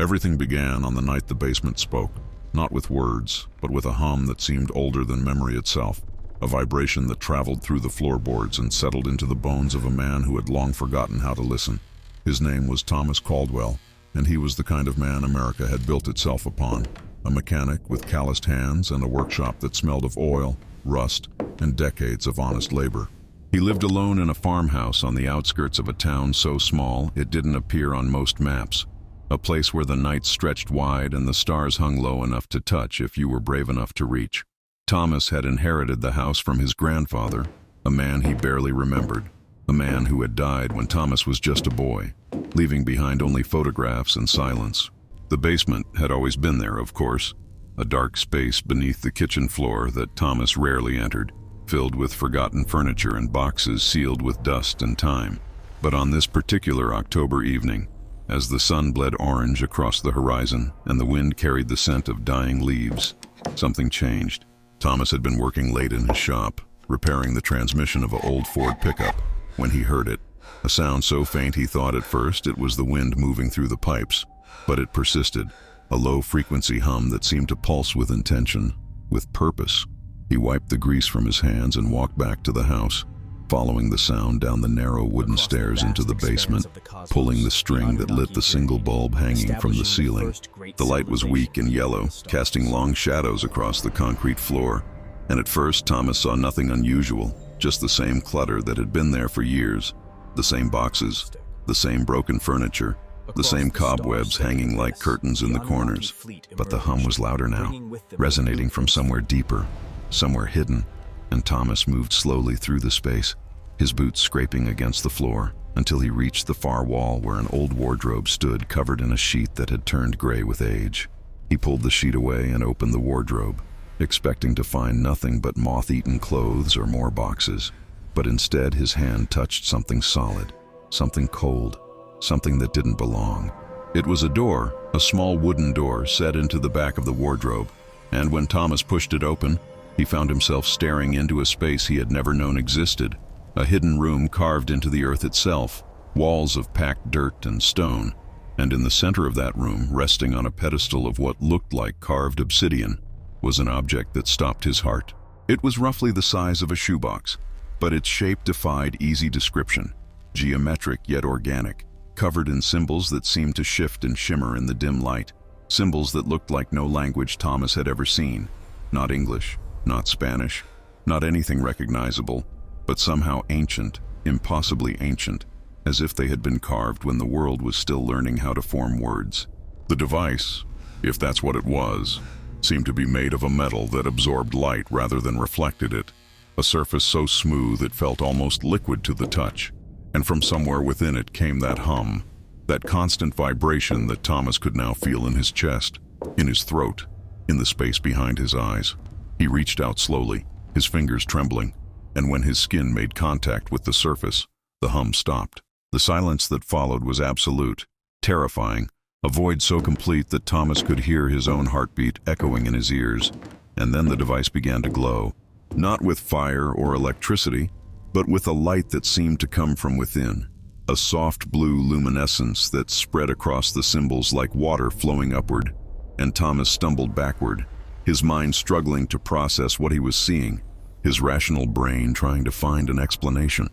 Everything began on the night the basement spoke, not with words, but with a hum that seemed older than memory itself, a vibration that traveled through the floorboards and settled into the bones of a man who had long forgotten how to listen. His name was Thomas Caldwell, and he was the kind of man America had built itself upon, a mechanic with calloused hands and a workshop that smelled of oil, rust, and decades of honest labor. He lived alone in a farmhouse on the outskirts of a town so small it didn't appear on most maps, a place where the night stretched wide and the stars hung low enough to touch if you were brave enough to reach. Thomas had inherited the house from his grandfather, a man he barely remembered, a man who had died when Thomas was just a boy, leaving behind only photographs and silence. The basement had always been there, of course, a dark space beneath the kitchen floor that Thomas rarely entered, filled with forgotten furniture and boxes sealed with dust and time. But on this particular October evening, as the sun bled orange across the horizon and the wind carried the scent of dying leaves, something changed. Thomas had been working late in his shop, repairing the transmission of an old Ford pickup, when he heard it, a sound so faint he thought at first it was the wind moving through the pipes. But it persisted, a low-frequency hum that seemed to pulse with intention, with purpose. He wiped the grease from his hands and walked back to the house, following the sound down the narrow wooden stairs into the basement, pulling the string that lit the single bulb hanging from the ceiling. The light was weak and yellow, casting long shadows across the concrete floor, and at first Thomas saw nothing unusual, just the same clutter that had been there for years, the same boxes, the same broken furniture, the same cobwebs hanging like curtains in the corners. But the hum was louder now, resonating from somewhere deeper, somewhere hidden, and Thomas moved slowly through the space, his boots scraping against the floor, until he reached the far wall where an old wardrobe stood covered in a sheet that had turned gray with age. He pulled the sheet away and opened the wardrobe, expecting to find nothing but moth-eaten clothes or more boxes. But instead his hand touched something solid, something cold, something that didn't belong. It was a door, a small wooden door set into the back of the wardrobe, and when Thomas pushed it open, he found himself staring into a space he had never known existed, a hidden room carved into the earth itself, walls of packed dirt and stone, and in the center of that room, resting on a pedestal of what looked like carved obsidian, was an object that stopped his heart. It was roughly the size of a shoebox, but its shape defied easy description, geometric yet organic, covered in symbols that seemed to shift and shimmer in the dim light, symbols that looked like no language Thomas had ever seen, not English, not Spanish, not anything recognizable, but somehow ancient, impossibly ancient, as if they had been carved when the world was still learning how to form words. The device, if that's what it was, seemed to be made of a metal that absorbed light rather than reflected it, a surface so smooth it felt almost liquid to the touch. And from somewhere within it came that hum, that constant vibration that Thomas could now feel in his chest, in his throat, in the space behind his eyes. He reached out slowly, his fingers trembling, and when his skin made contact with the surface, the hum stopped. The silence that followed was absolute, terrifying, a void so complete that Thomas could hear his own heartbeat echoing in his ears. And then the device began to glow, not with fire or electricity, but with a light that seemed to come from within, a soft blue luminescence that spread across the symbols like water flowing upward. And Thomas stumbled backward, his mind struggling to process what he was seeing, his rational brain trying to find an explanation,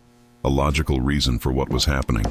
a logical reason for what was happening,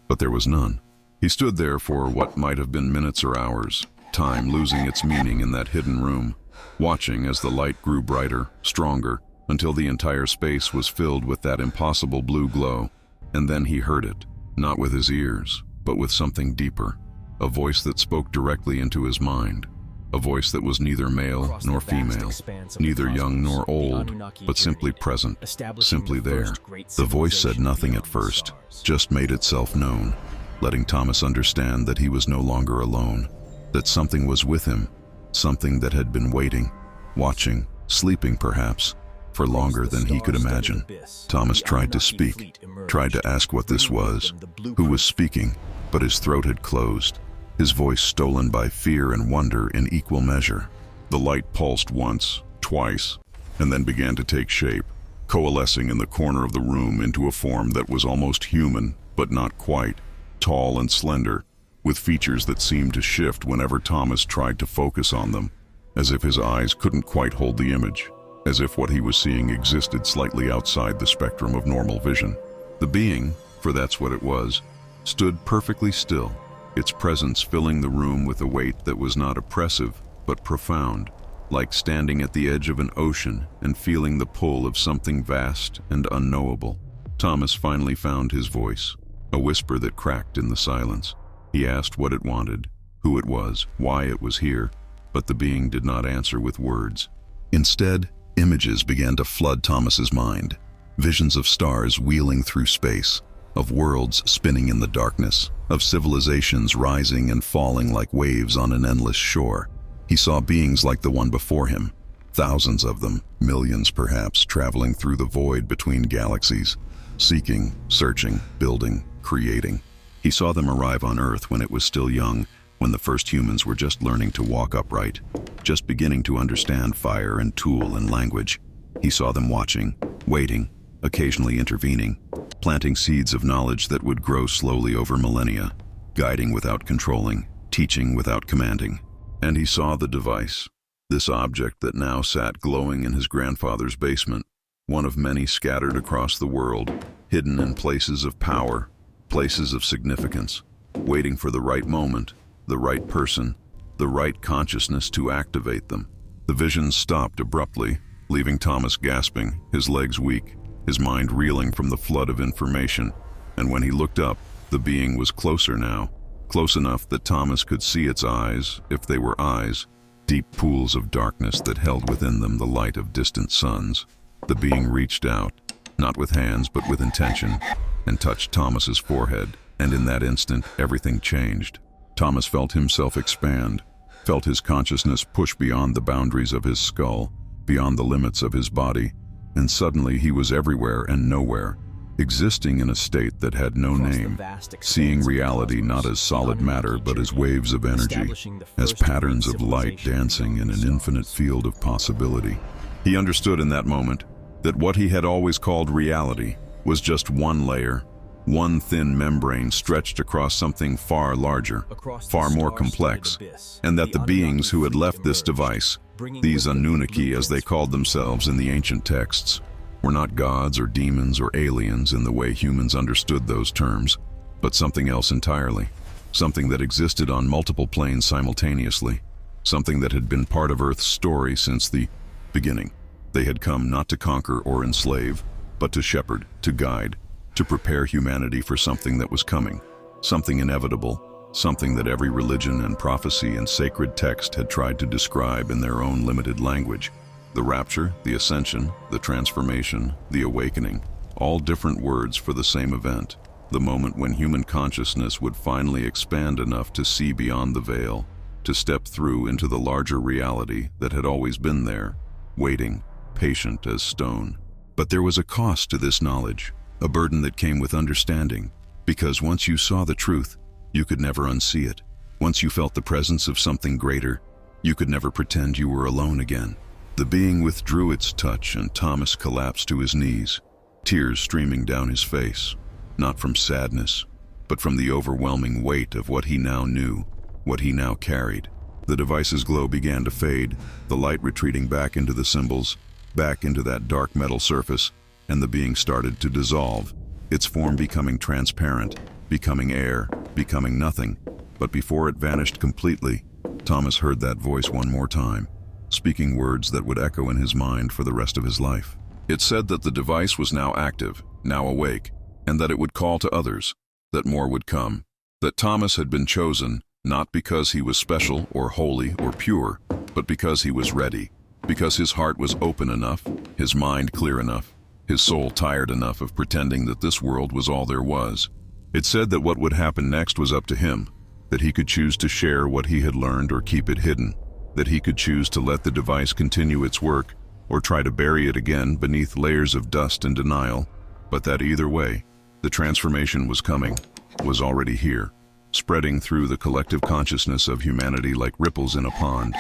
but there was none. He stood there for what might have been minutes or hours, time losing its meaning in that hidden room, watching as the light grew brighter, stronger, until the entire space was filled with that impossible blue glow. And then he heard it, not with his ears, but with something deeper, a voice that spoke directly into his mind, a voice that was neither male nor female, neither young nor old, but simply present, simply there. The voice said nothing at first, just made itself known, letting Thomas understand that he was no longer alone, that something was with him, something that had been waiting, watching, sleeping perhaps, for longer than he could imagine. Thomas tried to speak, tried to ask what this was, who was speaking, but his throat had closed, his voice stolen by fear and wonder in equal measure. The light pulsed once, twice, and then began to take shape, coalescing in the corner of the room into a form that was almost human, but not quite, tall and slender, with features that seemed to shift whenever Thomas tried to focus on them, as if his eyes couldn't quite hold the image, as if what he was seeing existed slightly outside the spectrum of normal vision. The being, for that's what it was, stood perfectly still, its presence filling the room with a weight that was not oppressive, but profound, like standing at the edge of an ocean and feeling the pull of something vast and unknowable. Thomas finally found his voice, a whisper that cracked in the silence. He asked what it wanted, who it was, why it was here, but the being did not answer with words. Instead, images began to flood Thomas's mind, visions of stars wheeling through space, of worlds spinning in the darkness, of civilizations rising and falling like waves on an endless shore. He saw beings like the one before him, thousands of them, millions perhaps, traveling through the void between galaxies, seeking, searching, building, creating. He saw them arrive on Earth when it was still young, when the first humans were just learning to walk upright, just beginning to understand fire and tool and language. He saw them watching, waiting, occasionally intervening, planting seeds of knowledge that would grow slowly over millennia, guiding without controlling, teaching without commanding. And he saw the device, this object that now sat glowing in his grandfather's basement, one of many scattered across the world, hidden in places of power, places of significance, waiting for the right moment, the right person, the right consciousness to activate them. The vision stopped abruptly, leaving Thomas gasping, his legs weak, his mind reeling from the flood of information. And when he looked up, the being was closer now, close enough that Thomas could see its eyes, if they were eyes, deep pools of darkness that held within them the light of distant suns. The being reached out, not with hands but with intention, and touched Thomas's forehead, and in that instant everything changed. Thomas felt himself expand, felt his consciousness push beyond the boundaries of his skull, beyond the limits of his body, and suddenly he was everywhere and nowhere, existing in a state that had no name, seeing reality not as solid matter but as waves of energy, as patterns of light dancing in an infinite field of possibility. He understood in that moment that what he had always called reality was just one layer, one thin membrane stretched across something far larger, far more complex, and that the beings who had left this device, these Anunnaki as they called themselves in the ancient texts, were not gods or demons or aliens in the way humans understood those terms, but something else entirely, something that existed on multiple planes simultaneously, something that had been part of Earth's story since the beginning. They had come not to conquer or enslave, but to shepherd, to guide, to prepare humanity for something that was coming, something inevitable, something that every religion and prophecy and sacred text had tried to describe in their own limited language. The rapture, the ascension, the transformation, the awakening, all different words for the same event, the moment when human consciousness would finally expand enough to see beyond the veil, to step through into the larger reality that had always been there, waiting, patient as stone. But there was a cost to this knowledge, a burden that came with understanding, because once you saw the truth, you could never unsee it. Once you felt the presence of something greater, you could never pretend you were alone again. The being withdrew its touch and Thomas collapsed to his knees, tears streaming down his face, not from sadness, but from the overwhelming weight of what he now knew, what he now carried. The device's glow began to fade, the light retreating back into the symbols, back into that dark metal surface, and the being started to dissolve, its form becoming transparent, becoming air, becoming nothing. But before it vanished completely, Thomas heard that voice one more time, speaking words that would echo in his mind for the rest of his life. It said that the device was now active, now awake, and that it would call to others, that more would come, that Thomas had been chosen, not because he was special or holy or pure, but because he was ready, because his heart was open enough, his mind clear enough, his soul tired enough of pretending that this world was all there was. It said that what would happen next was up to him, that he could choose to share what he had learned or keep it hidden, that he could choose to let the device continue its work or try to bury it again beneath layers of dust and denial, but that either way, the transformation was coming, was already here, spreading through the collective consciousness of humanity like ripples in a pond,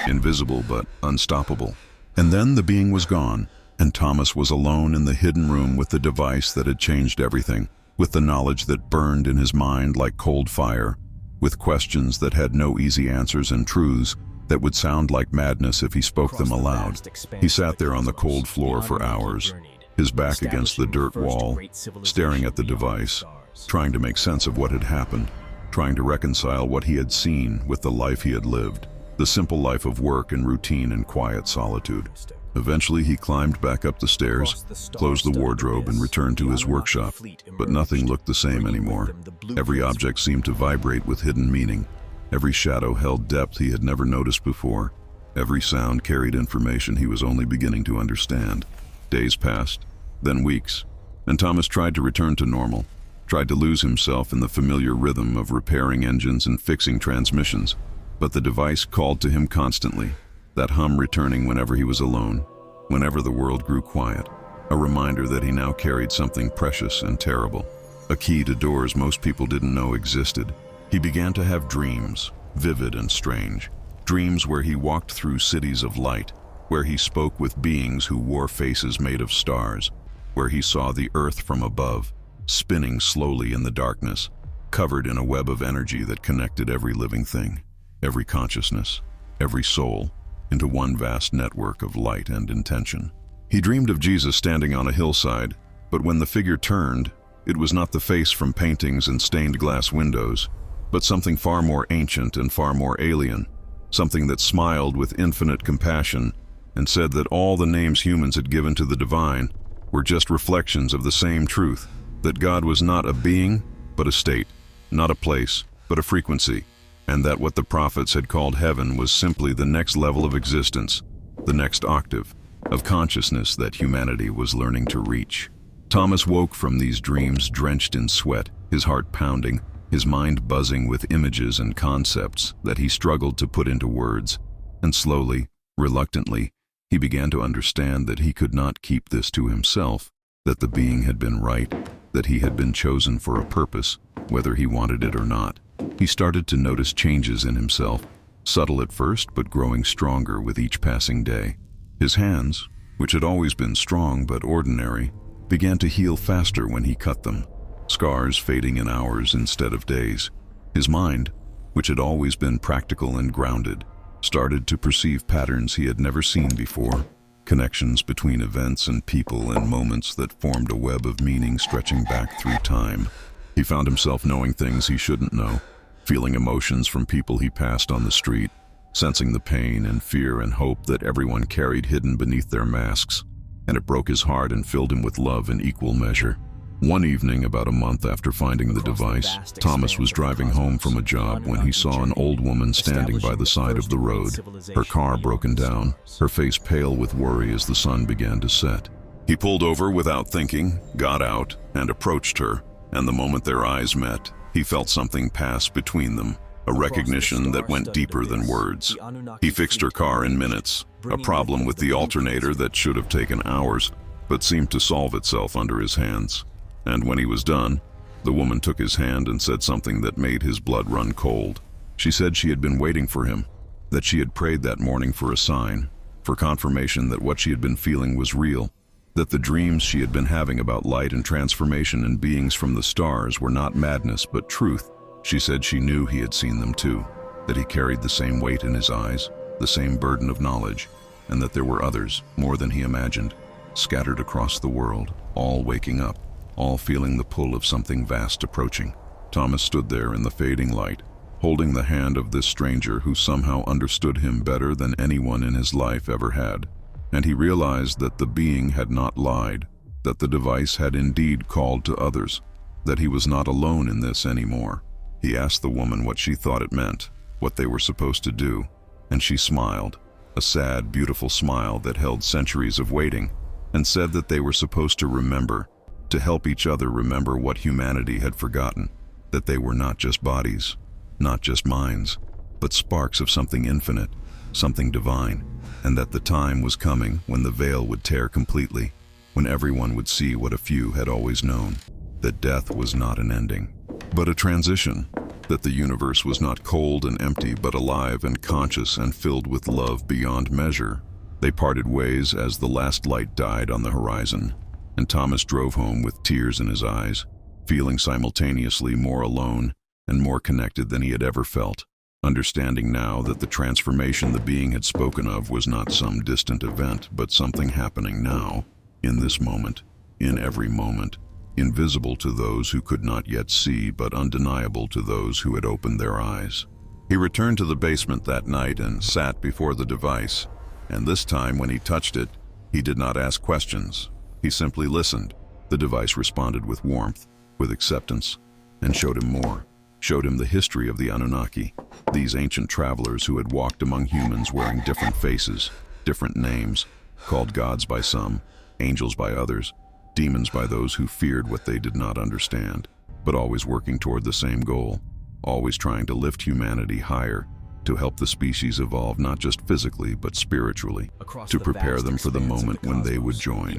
invisible but unstoppable. And then the being was gone, and Thomas was alone in the hidden room with the device that had changed everything, with the knowledge that burned in his mind like cold fire, with questions that had no easy answers and truths that would sound like madness if he spoke them aloud. He sat there on the cold floor for hours, his back against the dirt wall, staring at the device, trying to make sense of what had happened, trying to reconcile what he had seen with the life he had lived, the simple life of work and routine and quiet solitude. Eventually, he climbed back up the stairs, closed the wardrobe, and returned to his workshop. But nothing looked the same anymore. Every object seemed to vibrate with hidden meaning. Every shadow held depth he had never noticed before. Every sound carried information he was only beginning to understand. Days passed, then weeks, and Thomas tried to return to normal, tried to lose himself in the familiar rhythm of repairing engines and fixing transmissions. But the device called to him constantly, that hum returning whenever he was alone, whenever the world grew quiet, a reminder that he now carried something precious and terrible, a key to doors most people didn't know existed. He began to have dreams, vivid and strange, dreams where he walked through cities of light, where he spoke with beings who wore faces made of stars, where he saw the earth from above, spinning slowly in the darkness, covered in a web of energy that connected every living thing, every consciousness, every soul, into one vast network of light and intention. He dreamed of Jesus standing on a hillside, but when the figure turned, it was not the face from paintings and stained glass windows, but something far more ancient and far more alien, something that smiled with infinite compassion and said that all the names humans had given to the divine were just reflections of the same truth, that God was not a being, but a state, not a place, but a frequency, and that what the prophets had called heaven was simply the next level of existence, the next octave of consciousness that humanity was learning to reach. Thomas woke from these dreams drenched in sweat, his heart pounding, his mind buzzing with images and concepts that he struggled to put into words, and slowly, reluctantly, he began to understand that he could not keep this to himself, that the being had been right, that he had been chosen for a purpose, whether he wanted it or not. He started to notice changes in himself, subtle at first but growing stronger with each passing day. His hands, which had always been strong but ordinary, began to heal faster when he cut them, scars fading in hours instead of days. His mind, which had always been practical and grounded, started to perceive patterns he had never seen before, connections between events and people and moments that formed a web of meaning stretching back through time. He found himself knowing things he shouldn't know, feeling emotions from people he passed on the street, sensing the pain and fear and hope that everyone carried hidden beneath their masks, and it broke his heart and filled him with love in equal measure. One evening, about a month after finding the device, Thomas was driving home from a job when he saw an old woman standing by the side of the road, her car broken down, her face pale with worry as the sun began to set. He pulled over without thinking, got out, and approached her, and the moment their eyes met, he felt something pass between them, a recognition that went deeper than words. He fixed her car in minutes, a problem with the alternator that should have taken hours, but seemed to solve itself under his hands. And when he was done, the woman took his hand and said something that made his blood run cold. She said she had been waiting for him, that she had prayed that morning for a sign, for confirmation that what she had been feeling was real, that the dreams she had been having about light and transformation and beings from the stars were not madness but truth. She said she knew he had seen them too, that he carried the same weight in his eyes, the same burden of knowledge, and that there were others, more than he imagined, scattered across the world, all waking up, all feeling the pull of something vast approaching. Thomas stood there in the fading light, holding the hand of this stranger who somehow understood him better than anyone in his life ever had. And he realized that the being had not lied, that the device had indeed called to others, that he was not alone in this anymore. He asked the woman what she thought it meant, what they were supposed to do, and she smiled, a sad, beautiful smile that held centuries of waiting, and said that they were supposed to remember, to help each other remember what humanity had forgotten, that they were not just bodies, not just minds, but sparks of something infinite, something divine, and that the time was coming when the veil would tear completely, when everyone would see what a few had always known, that death was not an ending, but a transition, that the universe was not cold and empty but alive and conscious and filled with love beyond measure. They parted ways as the last light died on the horizon, and Thomas drove home with tears in his eyes, feeling simultaneously more alone and more connected than he had ever felt, understanding now that the transformation the being had spoken of was not some distant event, but something happening now, in this moment, in every moment, invisible to those who could not yet see, but undeniable to those who had opened their eyes. He returned to the basement that night and sat before the device, and this time when he touched it, he did not ask questions. He simply listened. The device responded with warmth, with acceptance, and showed him more. Showed him the history of the Anunnaki, these ancient travelers who had walked among humans wearing different faces, different names, called gods by some, angels by others, demons by those who feared what they did not understand, but always working toward the same goal, always trying to lift humanity higher, to help the species evolve not just physically but spiritually, to prepare them for the moment when they would join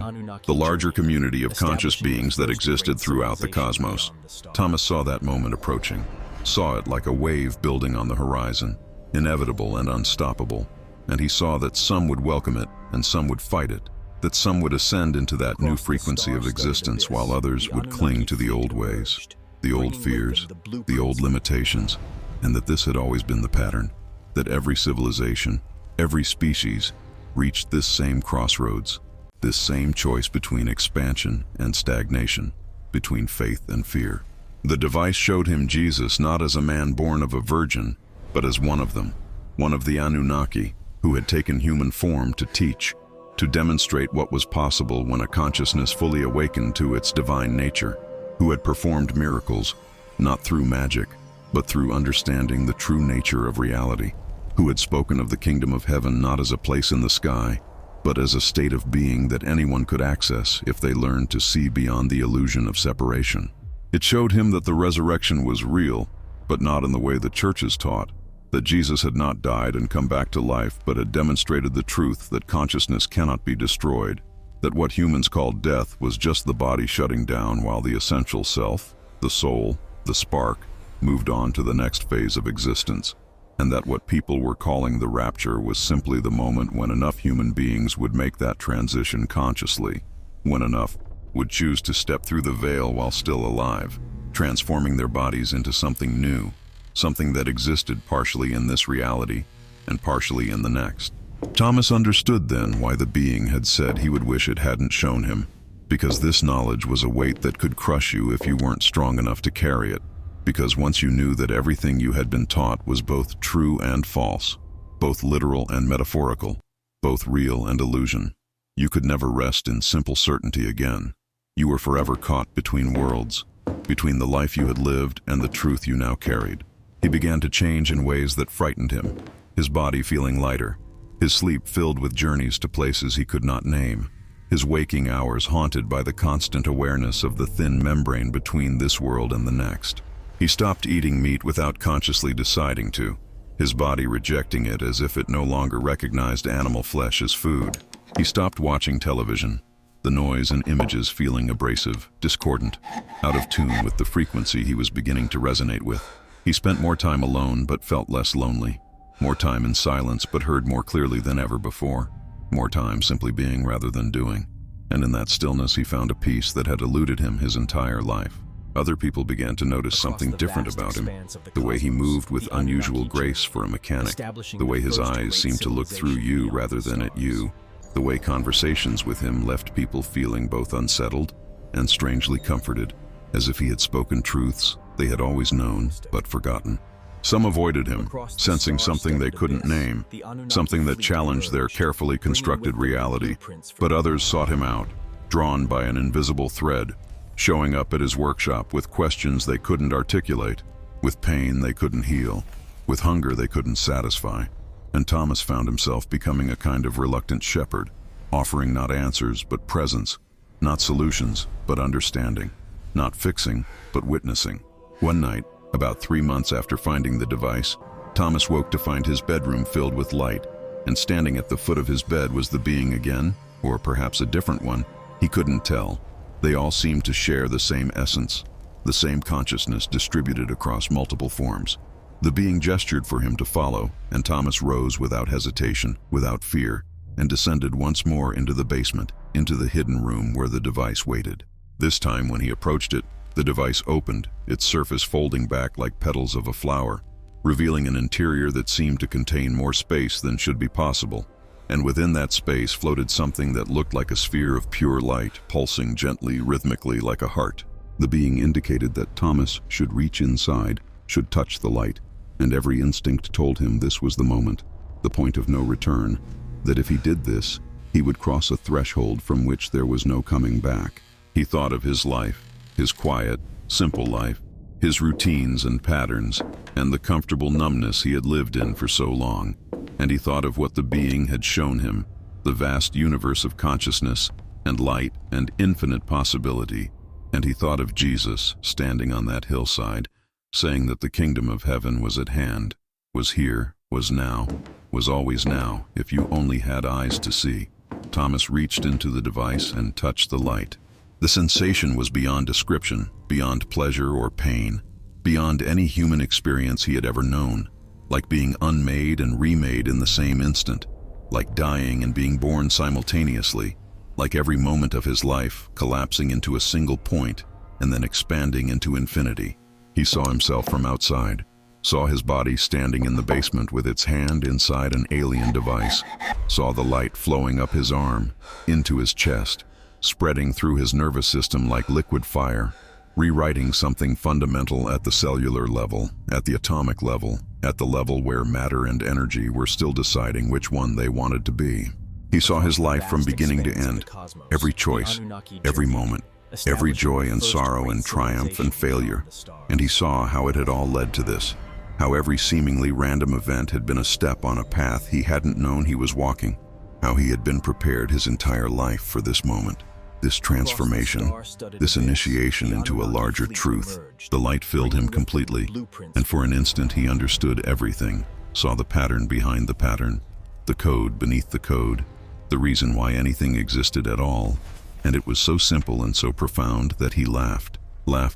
the larger community of conscious beings that existed throughout the cosmos. Thomas saw that moment approaching, saw it like a wave building on the horizon, inevitable and unstoppable, and he saw that some would welcome it and some would fight it, that some would ascend into that new frequency of existence while others would cling to the old ways, the old fears, the old limitations, and that this had always been the pattern, that every civilization, every species, reached this same crossroads, this same choice between expansion and stagnation, between faith and fear. The device showed him Jesus not as a man born of a virgin, but as one of them, one of the Anunnaki, who had taken human form to teach, to demonstrate what was possible when a consciousness fully awakened to its divine nature, who had performed miracles, not through magic, but through understanding the true nature of reality, who had spoken of the kingdom of heaven not as a place in the sky, but as a state of being that anyone could access if they learned to see beyond the illusion of separation. It showed him that the resurrection was real, but not in the way the churches taught, that Jesus had not died and come back to life, but had demonstrated the truth that consciousness cannot be destroyed, that what humans called death was just the body shutting down while the essential self, the soul, the spark, moved on to the next phase of existence, and that what people were calling the rapture was simply the moment when enough human beings would make that transition consciously, when enough would choose to step through the veil while still alive, transforming their bodies into something new, something that existed partially in this reality and partially in the next. Thomas understood then why the being had said he would wish it hadn't shown him, because this knowledge was a weight that could crush you if you weren't strong enough to carry it. Because once you knew that everything you had been taught was both true and false, both literal and metaphorical, both real and illusion, you could never rest in simple certainty again. You were forever caught between worlds, between the life you had lived and the truth you now carried. He began to change in ways that frightened him, his body feeling lighter, his sleep filled with journeys to places he could not name, his waking hours haunted by the constant awareness of the thin membrane between this world and the next. He stopped eating meat without consciously deciding to, his body rejecting it as if it no longer recognized animal flesh as food. He stopped watching television, the noise and images feeling abrasive, discordant, out of tune with the frequency he was beginning to resonate with. He spent more time alone but felt less lonely, more time in silence but heard more clearly than ever before, more time simply being rather than doing. And in that stillness he found a peace that had eluded him his entire life. Other people began to notice something different about him, the way he moved with unusual grace for a mechanic, the way his eyes seemed to look through you rather than at you, the way conversations with him left people feeling both unsettled and strangely comforted, as if he had spoken truths they had always known but forgotten. Some avoided him, sensing something they couldn't name, something that challenged their carefully constructed reality, but others sought him out, drawn by an invisible thread, showing up at his workshop with questions they couldn't articulate, with pain they couldn't heal, with hunger they couldn't satisfy. And Thomas found himself becoming a kind of reluctant shepherd, offering not answers but presence, not solutions but understanding, not fixing but witnessing. One night, about 3 months after finding the device, Thomas woke to find his bedroom filled with light, and standing at the foot of his bed was the being again, or perhaps a different one. He couldn't tell. They all seemed to share the same essence, the same consciousness distributed across multiple forms. The being gestured for him to follow, and Thomas rose without hesitation, without fear, and descended once more into the basement, into the hidden room where the device waited. This time, when he approached it, The device opened, its surface folding back like petals of a flower, revealing an interior that seemed to contain more space than should be possible. And within that space floated something that looked like a sphere of pure light, pulsing gently, rhythmically like a heart. The being indicated that Thomas should reach inside, should touch the light, and every instinct told him this was the moment, the point of no return, that if he did this, he would cross a threshold from which there was no coming back. He thought of his life, his quiet, simple life, his routines and patterns, and the comfortable numbness he had lived in for so long. And he thought of what the being had shown him, the vast universe of consciousness and light and infinite possibility. And he thought of Jesus standing on that hillside, saying that the kingdom of heaven was at hand, was here, was now, was always now, if you only had eyes to see. Thomas reached into the device and touched the light. The sensation was beyond description, beyond pleasure or pain, beyond any human experience he had ever known, like being unmade and remade in the same instant, like dying and being born simultaneously, like every moment of his life collapsing into a single point and then expanding into infinity. He saw himself from outside, saw his body standing in the basement with its hand inside an alien device, saw the light flowing up his arm, into his chest, spreading through his nervous system like liquid fire, rewriting something fundamental at the cellular level, at the atomic level, at the level where matter and energy were still deciding which one they wanted to be. He saw his life from beginning to end, every choice, every moment, every joy and sorrow and triumph and failure, and he saw how it had all led to this, how every seemingly random event had been a step on a path he hadn't known he was walking, how he had been prepared his entire life for this moment, this transformation, this initiation into a larger truth. The light filled him completely, and for an instant he understood everything, saw the pattern behind the pattern, the code beneath the code, the reason why anything existed at all, and it was so simple and so profound that he laughed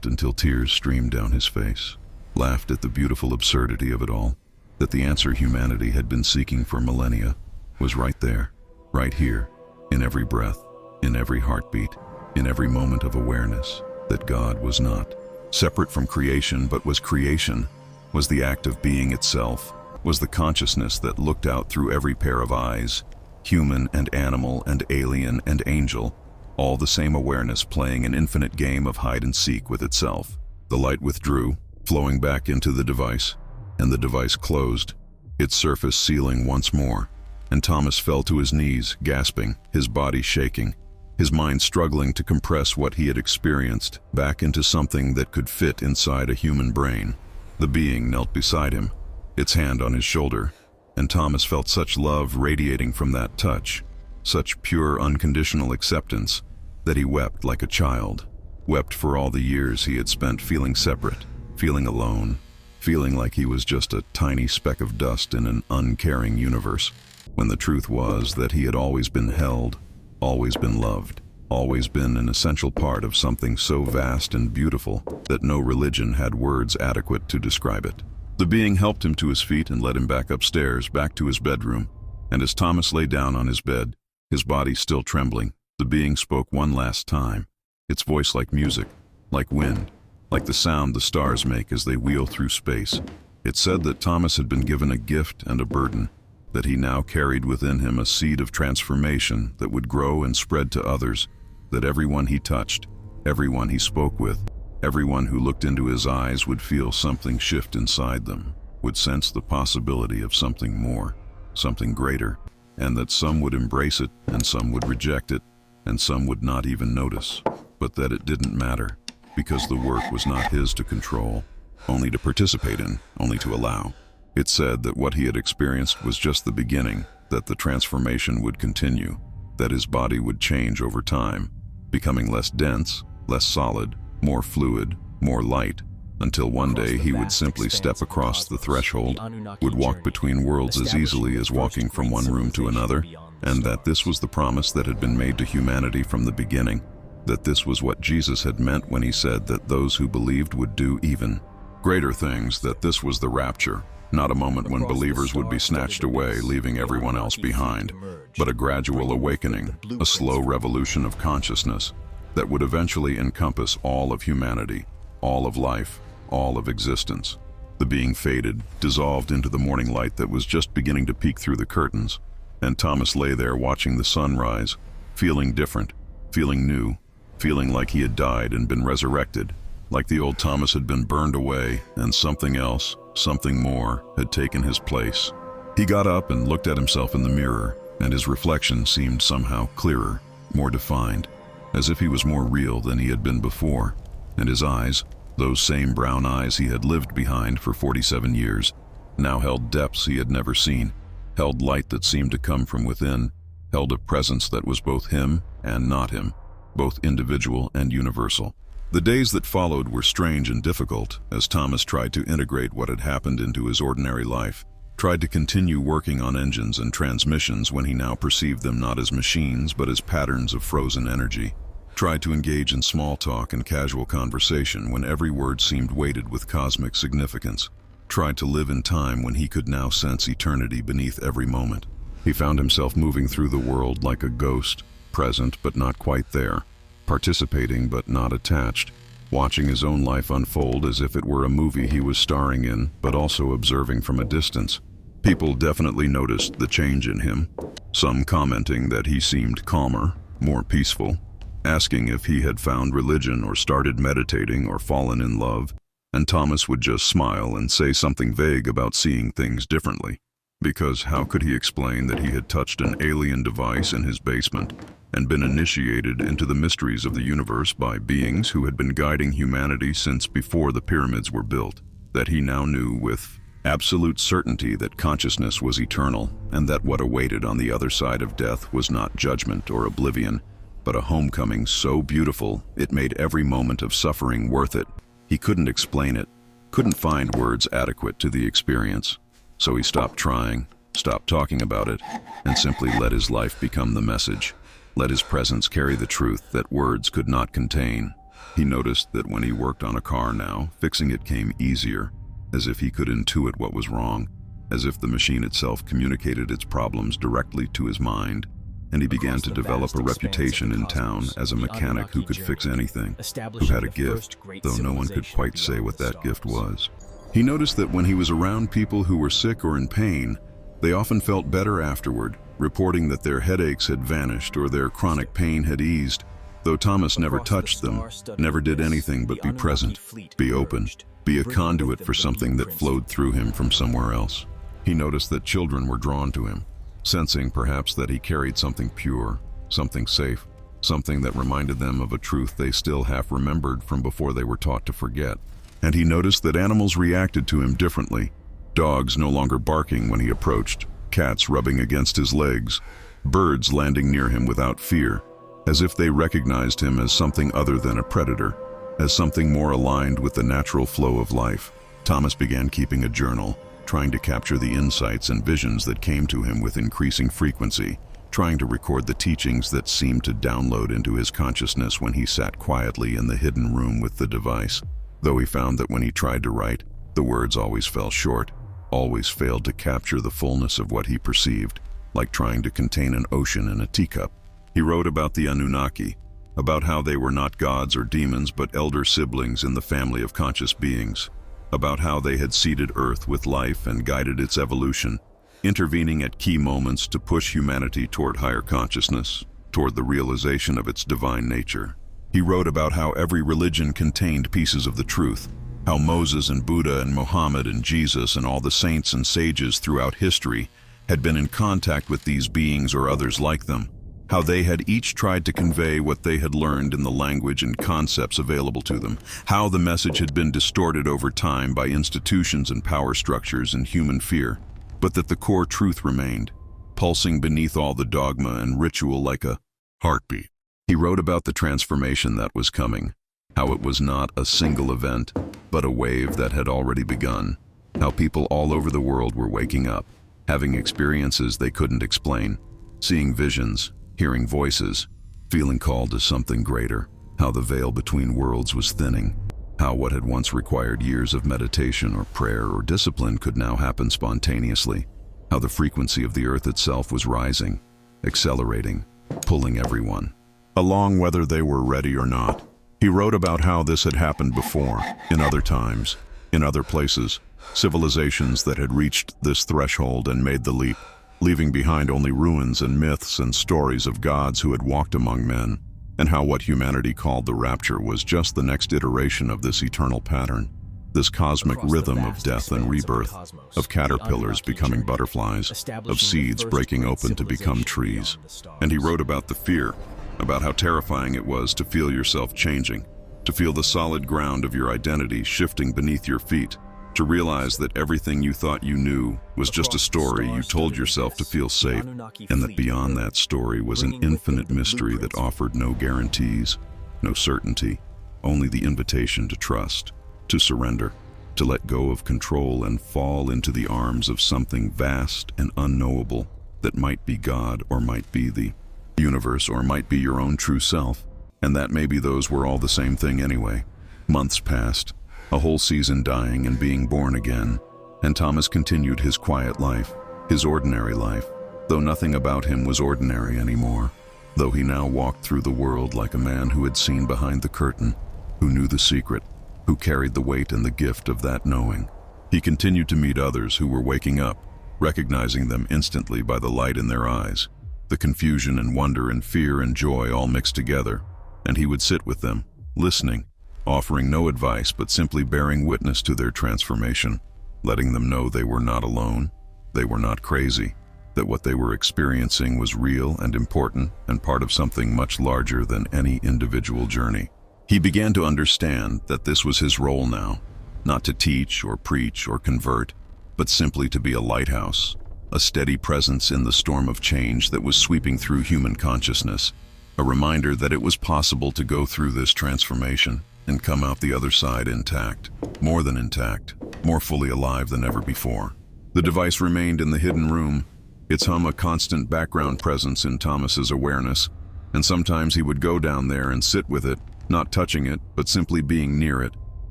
until tears streamed down his face, laughed at the beautiful absurdity of it all, that the answer humanity had been seeking for millennia was right there, right here, in every breath, in every heartbeat, in every moment of awareness, that God was not separate from creation but was creation, was the act of being itself, was the consciousness that looked out through every pair of eyes, human and animal and alien and angel, all the same awareness playing an infinite game of hide and seek with itself. The light withdrew, flowing back into the device, and the device closed, its surface sealing once more, and Thomas fell to his knees, gasping, his body shaking, his mind struggling to compress what he had experienced back into something that could fit inside a human brain. The being knelt beside him, its hand on his shoulder, and Thomas felt such love radiating from that touch, such pure unconditional acceptance, that he wept like a child, wept for all the years he had spent feeling separate, feeling alone, feeling like he was just a tiny speck of dust in an uncaring universe, when the truth was that he had always been held, always been loved, always been an essential part of something so vast and beautiful that no religion had words adequate to describe it. The being helped him to his feet and led him back upstairs, back to his bedroom, and as Thomas lay down on his bed, his body still trembling, the being spoke one last time, its voice like music, like wind, like the sound the stars make as they wheel through space. It said that Thomas had been given a gift and a burden, that he now carried within him a seed of transformation that would grow and spread to others, that everyone he touched, everyone he spoke with, everyone who looked into his eyes would feel something shift inside them, would sense the possibility of something more, something greater, and that some would embrace it and some would reject it, and some would not even notice, but that it didn't matter, because the work was not his to control, only to participate in, only to allow. It said that what he had experienced was just the beginning, that the transformation would continue, that his body would change over time, becoming less dense, less solid, more fluid, more light, until one day he would simply step across the threshold, would walk between worlds as easily as walking from one room to another, and that this was the promise that had been made to humanity from the beginning, that this was what Jesus had meant when he said that those who believed would do even greater things, that this was the rapture, not a moment when believers would be snatched away, leaving everyone else behind, but a gradual awakening, a slow revolution of consciousness, that would eventually encompass all of humanity, all of life, all of existence. The being faded, dissolved into the morning light that was just beginning to peek through the curtains, and Thomas lay there watching the sun rise, feeling different, feeling new, feeling like he had died and been resurrected, like the old Thomas had been burned away and something else, something more, had taken his place. He got up and looked at himself in the mirror, and his reflection seemed somehow clearer, more defined, as if he was more real than he had been before, and his eyes, those same brown eyes he had lived behind for 47 years, now held depths he had never seen, held light that seemed to come from within, held a presence that was both him and not him, both individual and universal. The days that followed were strange and difficult as Thomas tried to integrate what had happened into his ordinary life, tried to continue working on engines and transmissions when he now perceived them not as machines but as patterns of frozen energy, tried to engage in small talk and casual conversation when every word seemed weighted with cosmic significance, tried to live in time when he could now sense eternity beneath every moment. He found himself moving through the world like a ghost, present but not quite there, participating but not attached, watching his own life unfold as if it were a movie he was starring in, but also observing from a distance. People definitely noticed the change in him, some commenting that he seemed calmer, more peaceful, asking if he had found religion or started meditating or fallen in love, and Thomas would just smile and say something vague about seeing things differently. Because how could he explain that he had touched an alien device in his basement and been initiated into the mysteries of the universe by beings who had been guiding humanity since before the pyramids were built, that he now knew with absolute certainty that consciousness was eternal and that what awaited on the other side of death was not judgment or oblivion, but a homecoming so beautiful it made every moment of suffering worth it. He couldn't explain it, couldn't find words adequate to the experience. So he stopped trying, stopped talking about it, and simply let his life become the message. Let his presence carry the truth that words could not contain. He noticed that when he worked on a car now, fixing it came easier, as if he could intuit what was wrong, as if the machine itself communicated its problems directly to his mind, and he began to develop a reputation in town as a mechanic who could fix anything, who had a gift, though no one could quite say what that gift was. He noticed that when he was around people who were sick or in pain, they often felt better afterward, reporting that their headaches had vanished or their chronic pain had eased, though Thomas never touched them, never did anything but be present, be open, be a conduit for something that flowed through him from somewhere else. He noticed that children were drawn to him, sensing perhaps that he carried something pure, something safe, something that reminded them of a truth they still half remembered from before they were taught to forget. And he noticed that animals reacted to him differently, dogs no longer barking when he approached, cats rubbing against his legs, birds landing near him without fear, as if they recognized him as something other than a predator, as something more aligned with the natural flow of life. Thomas began keeping a journal, trying to capture the insights and visions that came to him with increasing frequency, trying to record the teachings that seemed to download into his consciousness when he sat quietly in the hidden room with the device. Though he found that when he tried to write, the words always fell short, always failed to capture the fullness of what he perceived, like trying to contain an ocean in a teacup. He wrote about the Anunnaki, about how they were not gods or demons but elder siblings in the family of conscious beings, about how they had seeded Earth with life and guided its evolution, intervening at key moments to push humanity toward higher consciousness, toward the realization of its divine nature. He wrote about how every religion contained pieces of the truth, how Moses and Buddha and Muhammad and Jesus and all the saints and sages throughout history had been in contact with these beings or others like them, how they had each tried to convey what they had learned in the language and concepts available to them, how the message had been distorted over time by institutions and power structures and human fear, but that the core truth remained, pulsing beneath all the dogma and ritual like a heartbeat. He wrote about the transformation that was coming, how it was not a single event, but a wave that had already begun, how people all over the world were waking up, having experiences they couldn't explain, seeing visions, hearing voices, feeling called to something greater, how the veil between worlds was thinning, how what had once required years of meditation or prayer or discipline could now happen spontaneously, how the frequency of the earth itself was rising, accelerating, pulling everyone. along whether they were ready or not. He wrote about how this had happened before, in other times, in other places, civilizations that had reached this threshold and made the leap, leaving behind only ruins and myths and stories of gods who had walked among men, and how what humanity called the rapture was just the next iteration of this eternal pattern, this cosmic rhythm of death and rebirth, of caterpillars becoming butterflies, of seeds breaking open to become trees. And he wrote about the fear, about how terrifying it was to feel yourself changing, to feel the solid ground of your identity shifting beneath your feet, to realize that everything you thought you knew was just a story you told yourself to feel safe, and that beyond that story was an infinite mystery that offered no guarantees, no certainty, only the invitation to trust, to surrender, to let go of control and fall into the arms of something vast and unknowable that might be God or might be the universe or might be your own true self, and that maybe those were all the same thing anyway. Months passed, a whole season dying and being born again, and Thomas continued his quiet life, his ordinary life, though nothing about him was ordinary anymore, though he now walked through the world like a man who had seen behind the curtain, who knew the secret, who carried the weight and the gift of that knowing. He continued to meet others who were waking up, recognizing them instantly by the light in their eyes, the confusion and wonder and fear and joy all mixed together, and he would sit with them, listening, offering no advice but simply bearing witness to their transformation, letting them know they were not alone, they were not crazy, that what they were experiencing was real and important and part of something much larger than any individual journey. He began to understand that this was his role now, not to teach or preach or convert, but simply to be a lighthouse, a steady presence in the storm of change that was sweeping through human consciousness, a reminder that it was possible to go through this transformation and come out the other side intact, more than intact, more fully alive than ever before. The device remained in the hidden room, its hum a constant background presence in Thomas's awareness, and sometimes he would go down there and sit with it, not touching it, but simply being near it,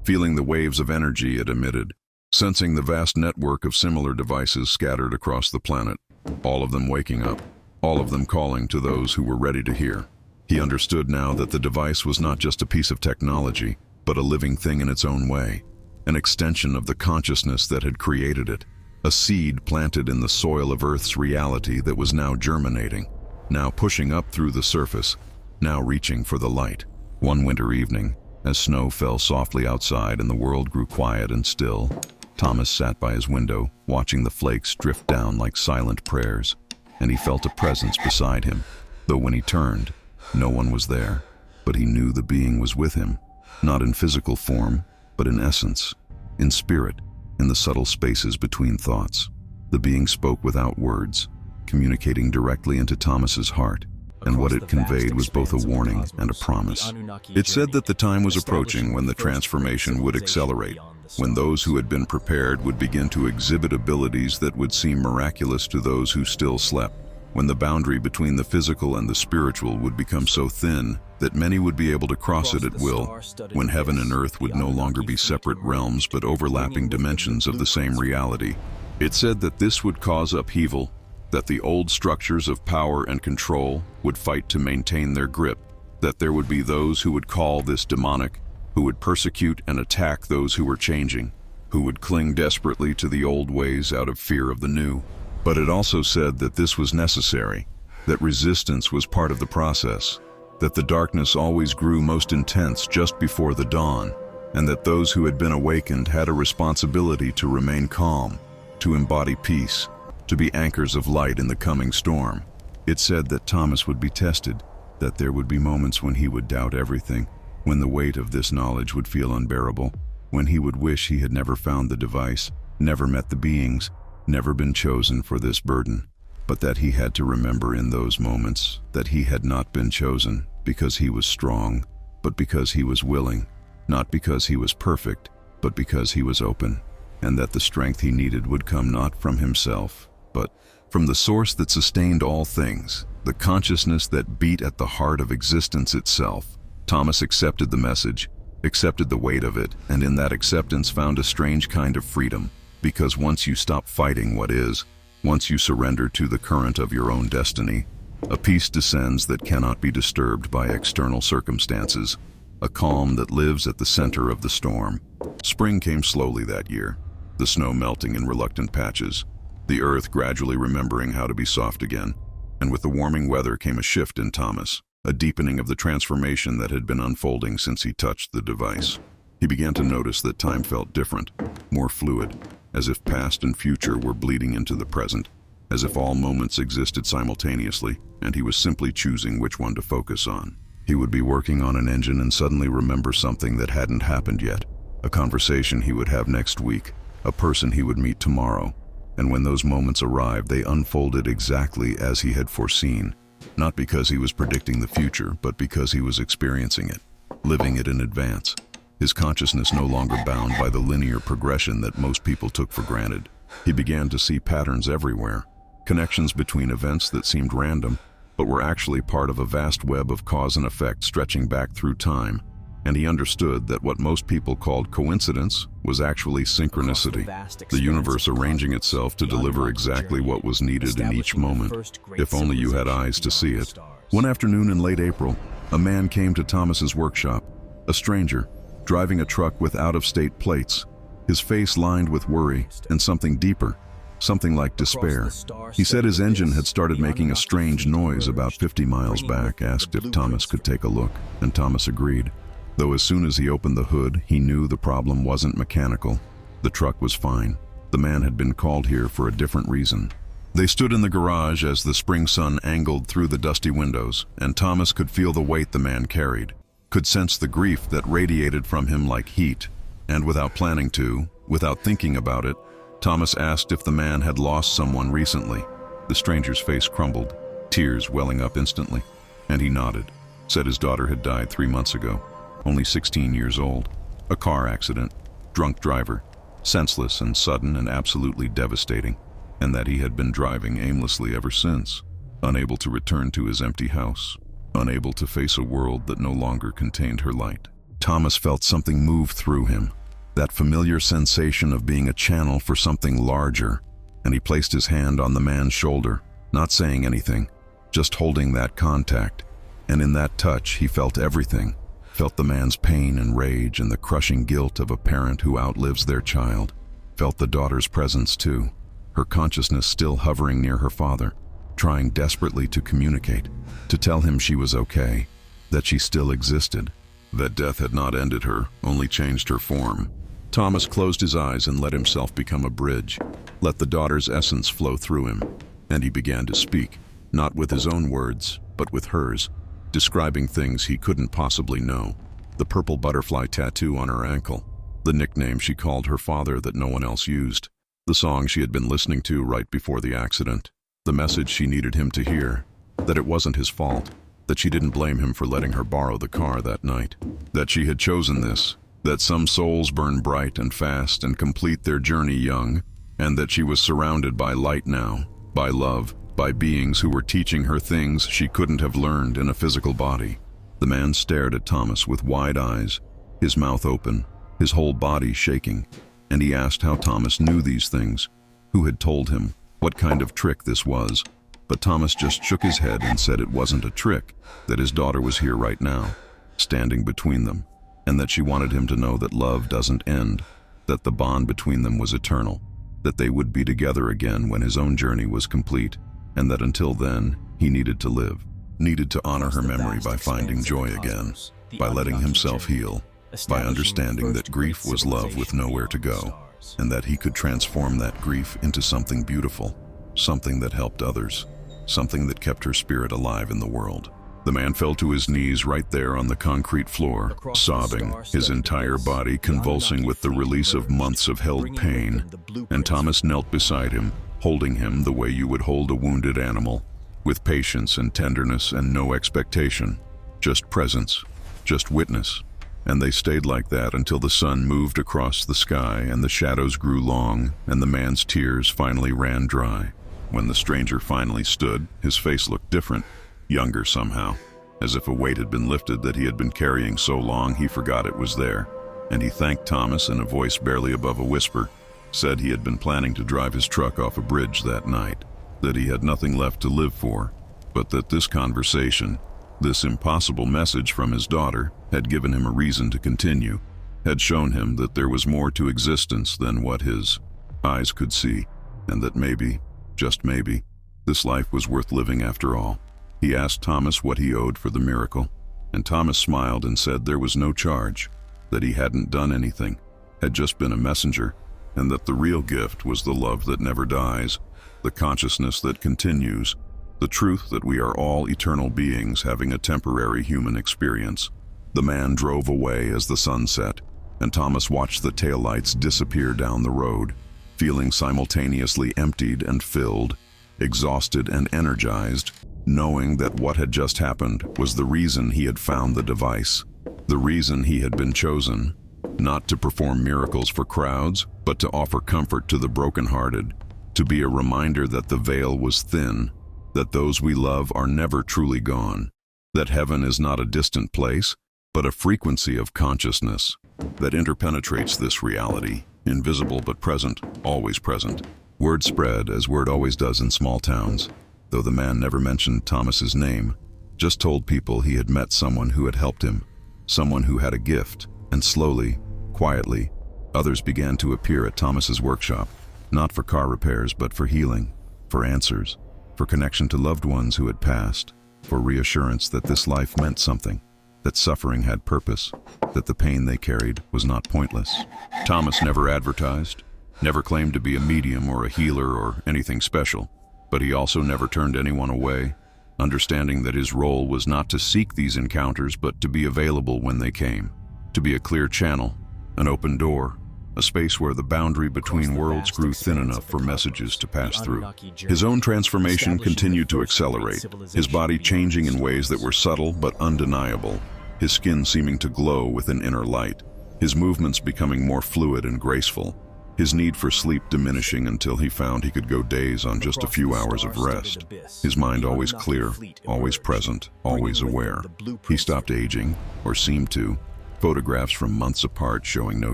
feeling the waves of energy it emitted, sensing the vast network of similar devices scattered across the planet, all of them waking up, all of them calling to those who were ready to hear. He understood now that the device was not just a piece of technology, but a living thing in its own way, an extension of the consciousness that had created it, a seed planted in the soil of Earth's reality that was now germinating, now pushing up through the surface, now reaching for the light. One winter evening, as snow fell softly outside and the world grew quiet and still, Thomas sat by his window, watching the flakes drift down like silent prayers, and he felt a presence beside him, though when he turned, no one was there, but he knew the being was with him, not in physical form, but in essence, in spirit, in the subtle spaces between thoughts. The being spoke without words, communicating directly into Thomas's heart, and what it conveyed was both a warning and a promise. It said that the time was approaching when the transformation would accelerate, when those who had been prepared would begin to exhibit abilities that would seem miraculous to those who still slept, when the boundary between the physical and the spiritual would become so thin that many would be able to cross it at will, when heaven and earth would no longer be separate realms but overlapping dimensions of the same reality. It said that this would cause upheaval, that the old structures of power and control would fight to maintain their grip, that there would be those who would call this demonic, who would persecute and attack those who were changing, who would cling desperately to the old ways out of fear of the new. But it also said that this was necessary, that resistance was part of the process, that the darkness always grew most intense just before the dawn, and that those who had been awakened had a responsibility to remain calm, to embody peace, to be anchors of light in the coming storm. It said that Thomas would be tested, that there would be moments when he would doubt everything, when the weight of this knowledge would feel unbearable, when he would wish he had never found the device, never met the beings, never been chosen for this burden, but that he had to remember in those moments that he had not been chosen because he was strong, but because he was willing, not because he was perfect, but because he was open, and that the strength he needed would come not from himself, but from the source that sustained all things, the consciousness that beat at the heart of existence itself. Thomas accepted the message, accepted the weight of it, and in that acceptance found a strange kind of freedom, because once you stop fighting what is, once you surrender to the current of your own destiny, A peace descends that cannot be disturbed by external circumstances, a calm that lives at the center of the storm. Spring came slowly that year, the snow melting in reluctant patches, the earth gradually remembering how to be soft again. And with the warming weather came a shift in Thomas, a deepening of the transformation that had been unfolding since he touched the device. He began to notice that time felt different, more fluid, as if past and future were bleeding into the present, as if all moments existed simultaneously, and he was simply choosing which one to focus on. He would be working on an engine and suddenly remember something that hadn't happened yet, a conversation he would have next week, a person he would meet tomorrow. And when those moments arrived, they unfolded exactly as he had foreseen, not because he was predicting the future, but because he was experiencing it, living it in advance. His consciousness no longer bound by the linear progression that most people took for granted. He began to see patterns everywhere, connections between events that seemed random, but were actually part of a vast web of cause and effect stretching back through time. And he understood that what most people called coincidence was actually synchronicity, the universe arranging itself to deliver exactly what was needed in each moment, if only you had eyes to see it. One afternoon in late April, a man came to Thomas's workshop, a stranger, driving a truck with out-of-state plates, his face lined with worry and something deeper, something like despair. He said his engine had started making a strange noise about 50 miles back, asked if Thomas could take a look, and Thomas agreed. Though as soon as he opened the hood, he knew the problem wasn't mechanical. The truck was fine. The man had been called here for a different reason. They stood in the garage as the spring sun angled through the dusty windows, and Thomas could feel the weight the man carried, could sense the grief that radiated from him like heat. And without planning to, without thinking about it, Thomas asked if the man had lost someone recently. The stranger's face crumbled, tears welling up instantly, and he nodded, said his daughter had died 3 months ago, only 16 years old. A car accident, drunk driver, senseless and sudden and absolutely devastating, and that he had been driving aimlessly ever since, unable to return to his empty house, unable to face a world that no longer contained her light. Thomas felt something move through him, that familiar sensation of being a channel for something larger, and he placed his hand on the man's shoulder, not saying anything, just holding that contact. And in that touch, he felt everything, felt the man's pain and rage and the crushing guilt of a parent who outlives their child, felt the daughter's presence too, her consciousness still hovering near her father, trying desperately to communicate, to tell him she was okay, that she still existed, that death had not ended her, only changed her form. Thomas closed his eyes and let himself become a bridge, let the daughter's essence flow through him, and he began to speak, not with his own words, but with hers, describing things he couldn't possibly know. The purple butterfly tattoo on her ankle, the nickname she called her father that no one else used, the song she had been listening to right before the accident, the message she needed him to hear, that it wasn't his fault, that she didn't blame him for letting her borrow the car that night, that she had chosen this, that some souls burn bright and fast and complete their journey young, and that she was surrounded by light now, by love, by beings who were teaching her things she couldn't have learned in a physical body. The man stared at Thomas with wide eyes, his mouth open, his whole body shaking, and he asked how Thomas knew these things, who had told him, what kind of trick this was. But Thomas just shook his head and said it wasn't a trick, that his daughter was here right now, standing between them, and that she wanted him to know that love doesn't end, that the bond between them was eternal, that they would be together again when his own journey was complete, and that until then, he needed to live, needed to honor her memory by finding joy again, by letting himself heal, by understanding that grief was love with nowhere to go, and that he could transform that grief into something beautiful, something that helped others, something that kept her spirit alive in the world. The man fell to his knees right there on the concrete floor, sobbing, his entire body convulsing with the release of months of held pain, and Thomas knelt beside him, holding him the way you would hold a wounded animal, with patience and tenderness and no expectation, just presence, just witness. And they stayed like that until the sun moved across the sky and the shadows grew long and the man's tears finally ran dry. When the stranger finally stood, his face looked different, younger somehow, as if a weight had been lifted that he had been carrying so long he forgot it was there. And he thanked Thomas in a voice barely above a whisper, said he had been planning to drive his truck off a bridge that night, that he had nothing left to live for, but that this conversation, this impossible message from his daughter, had given him a reason to continue, had shown him that there was more to existence than what his eyes could see, and that maybe, just maybe, this life was worth living after all. He asked Thomas what he owed for the miracle, and Thomas smiled and said there was no charge, that he hadn't done anything, had just been a messenger, and that the real gift was the love that never dies, the consciousness that continues, the truth that we are all eternal beings having a temporary human experience. The man drove away as the sun set, and Thomas watched the taillights disappear down the road, feeling simultaneously emptied and filled, exhausted and energized, knowing that what had just happened was the reason he had found the device, the reason he had been chosen, not to perform miracles for crowds, but to offer comfort to the brokenhearted, to be a reminder that the veil was thin, that those we love are never truly gone, that heaven is not a distant place, but a frequency of consciousness that interpenetrates this reality, invisible but present, always present. Word spread, as word always does in small towns, though the man never mentioned Thomas's name, just told people he had met someone who had helped him, someone who had a gift, and slowly, quietly, others began to appear at Thomas's workshop, not for car repairs but for healing, for answers, for connection to loved ones who had passed, for reassurance that this life meant something, that suffering had purpose, that the pain they carried was not pointless. Thomas never advertised, never claimed to be a medium or a healer or anything special, but he also never turned anyone away, understanding that his role was not to seek these encounters but to be available when they came, to be a clear channel, an open door, a space where the boundary between worlds grew thin enough for messages to pass through. His own transformation continued to accelerate, his body changing in ways that were subtle but undeniable, his skin seeming to glow with an inner light, his movements becoming more fluid and graceful, his need for sleep diminishing until he found he could go days on just a few hours of rest, his mind always clear, always present, always aware. He stopped aging, or seemed to, photographs from months apart showing no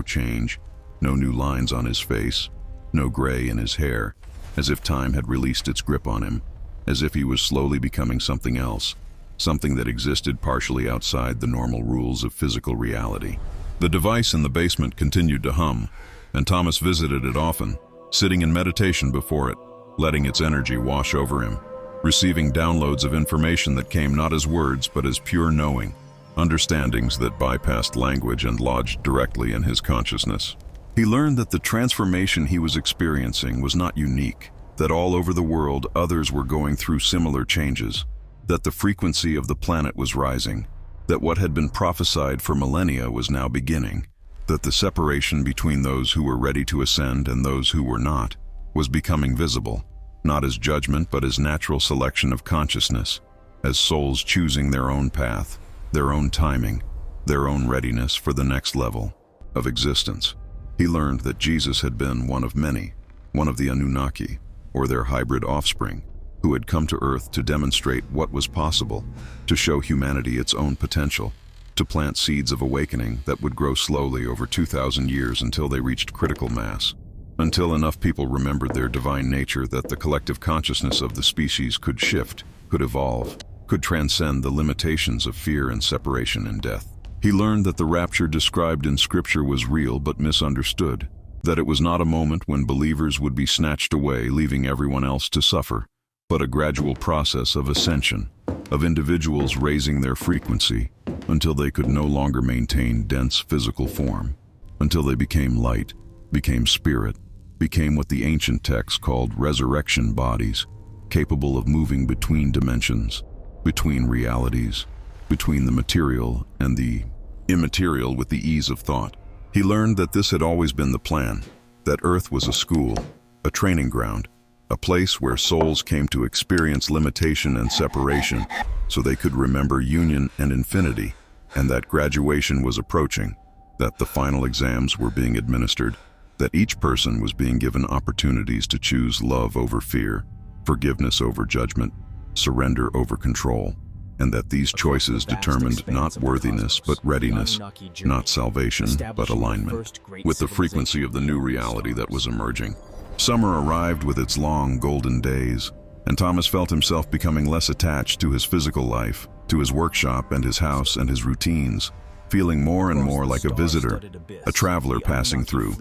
change, no new lines on his face, no gray in his hair, as if time had released its grip on him, as if he was slowly becoming something else, something that existed partially outside the normal rules of physical reality. The device in the basement continued to hum, and Thomas visited it often, sitting in meditation before it, letting its energy wash over him, receiving downloads of information that came not as words but as pure knowing, understandings that bypassed language and lodged directly in his consciousness. He learned that the transformation he was experiencing was not unique, that all over the world others were going through similar changes, that the frequency of the planet was rising, that what had been prophesied for millennia was now beginning, that the separation between those who were ready to ascend and those who were not was becoming visible, not as judgment but as natural selection of consciousness, as souls choosing their own path, their own timing, their own readiness for the next level of existence. He learned that Jesus had been one of many, one of the Anunnaki, or their hybrid offspring, who had come to Earth to demonstrate what was possible, to show humanity its own potential, to plant seeds of awakening that would grow slowly over 2,000 years until they reached critical mass, until enough people remembered their divine nature that the collective consciousness of the species could shift, could evolve, could transcend the limitations of fear and separation and death. He learned that the rapture described in Scripture was real but misunderstood, that it was not a moment when believers would be snatched away, leaving everyone else to suffer, but a gradual process of ascension, of individuals raising their frequency until they could no longer maintain dense physical form, until they became light, became spirit, became what the ancient texts called resurrection bodies, capable of moving between dimensions, between realities, between the material and the immaterial with the ease of thought. He learned that this had always been the plan, that Earth was a school, a training ground, a place where souls came to experience limitation and separation so they could remember union and infinity, and that graduation was approaching, that the final exams were being administered, that each person was being given opportunities to choose love over fear, forgiveness over judgment, surrender over control, and that these choices determined not worthiness but readiness, not salvation but alignment, with the frequency of the new reality that was emerging. Summer arrived with its long golden days, and Thomas felt himself becoming less attached to his physical life, to his workshop and his house and his routines, feeling more and more like a visitor, a traveler passing through,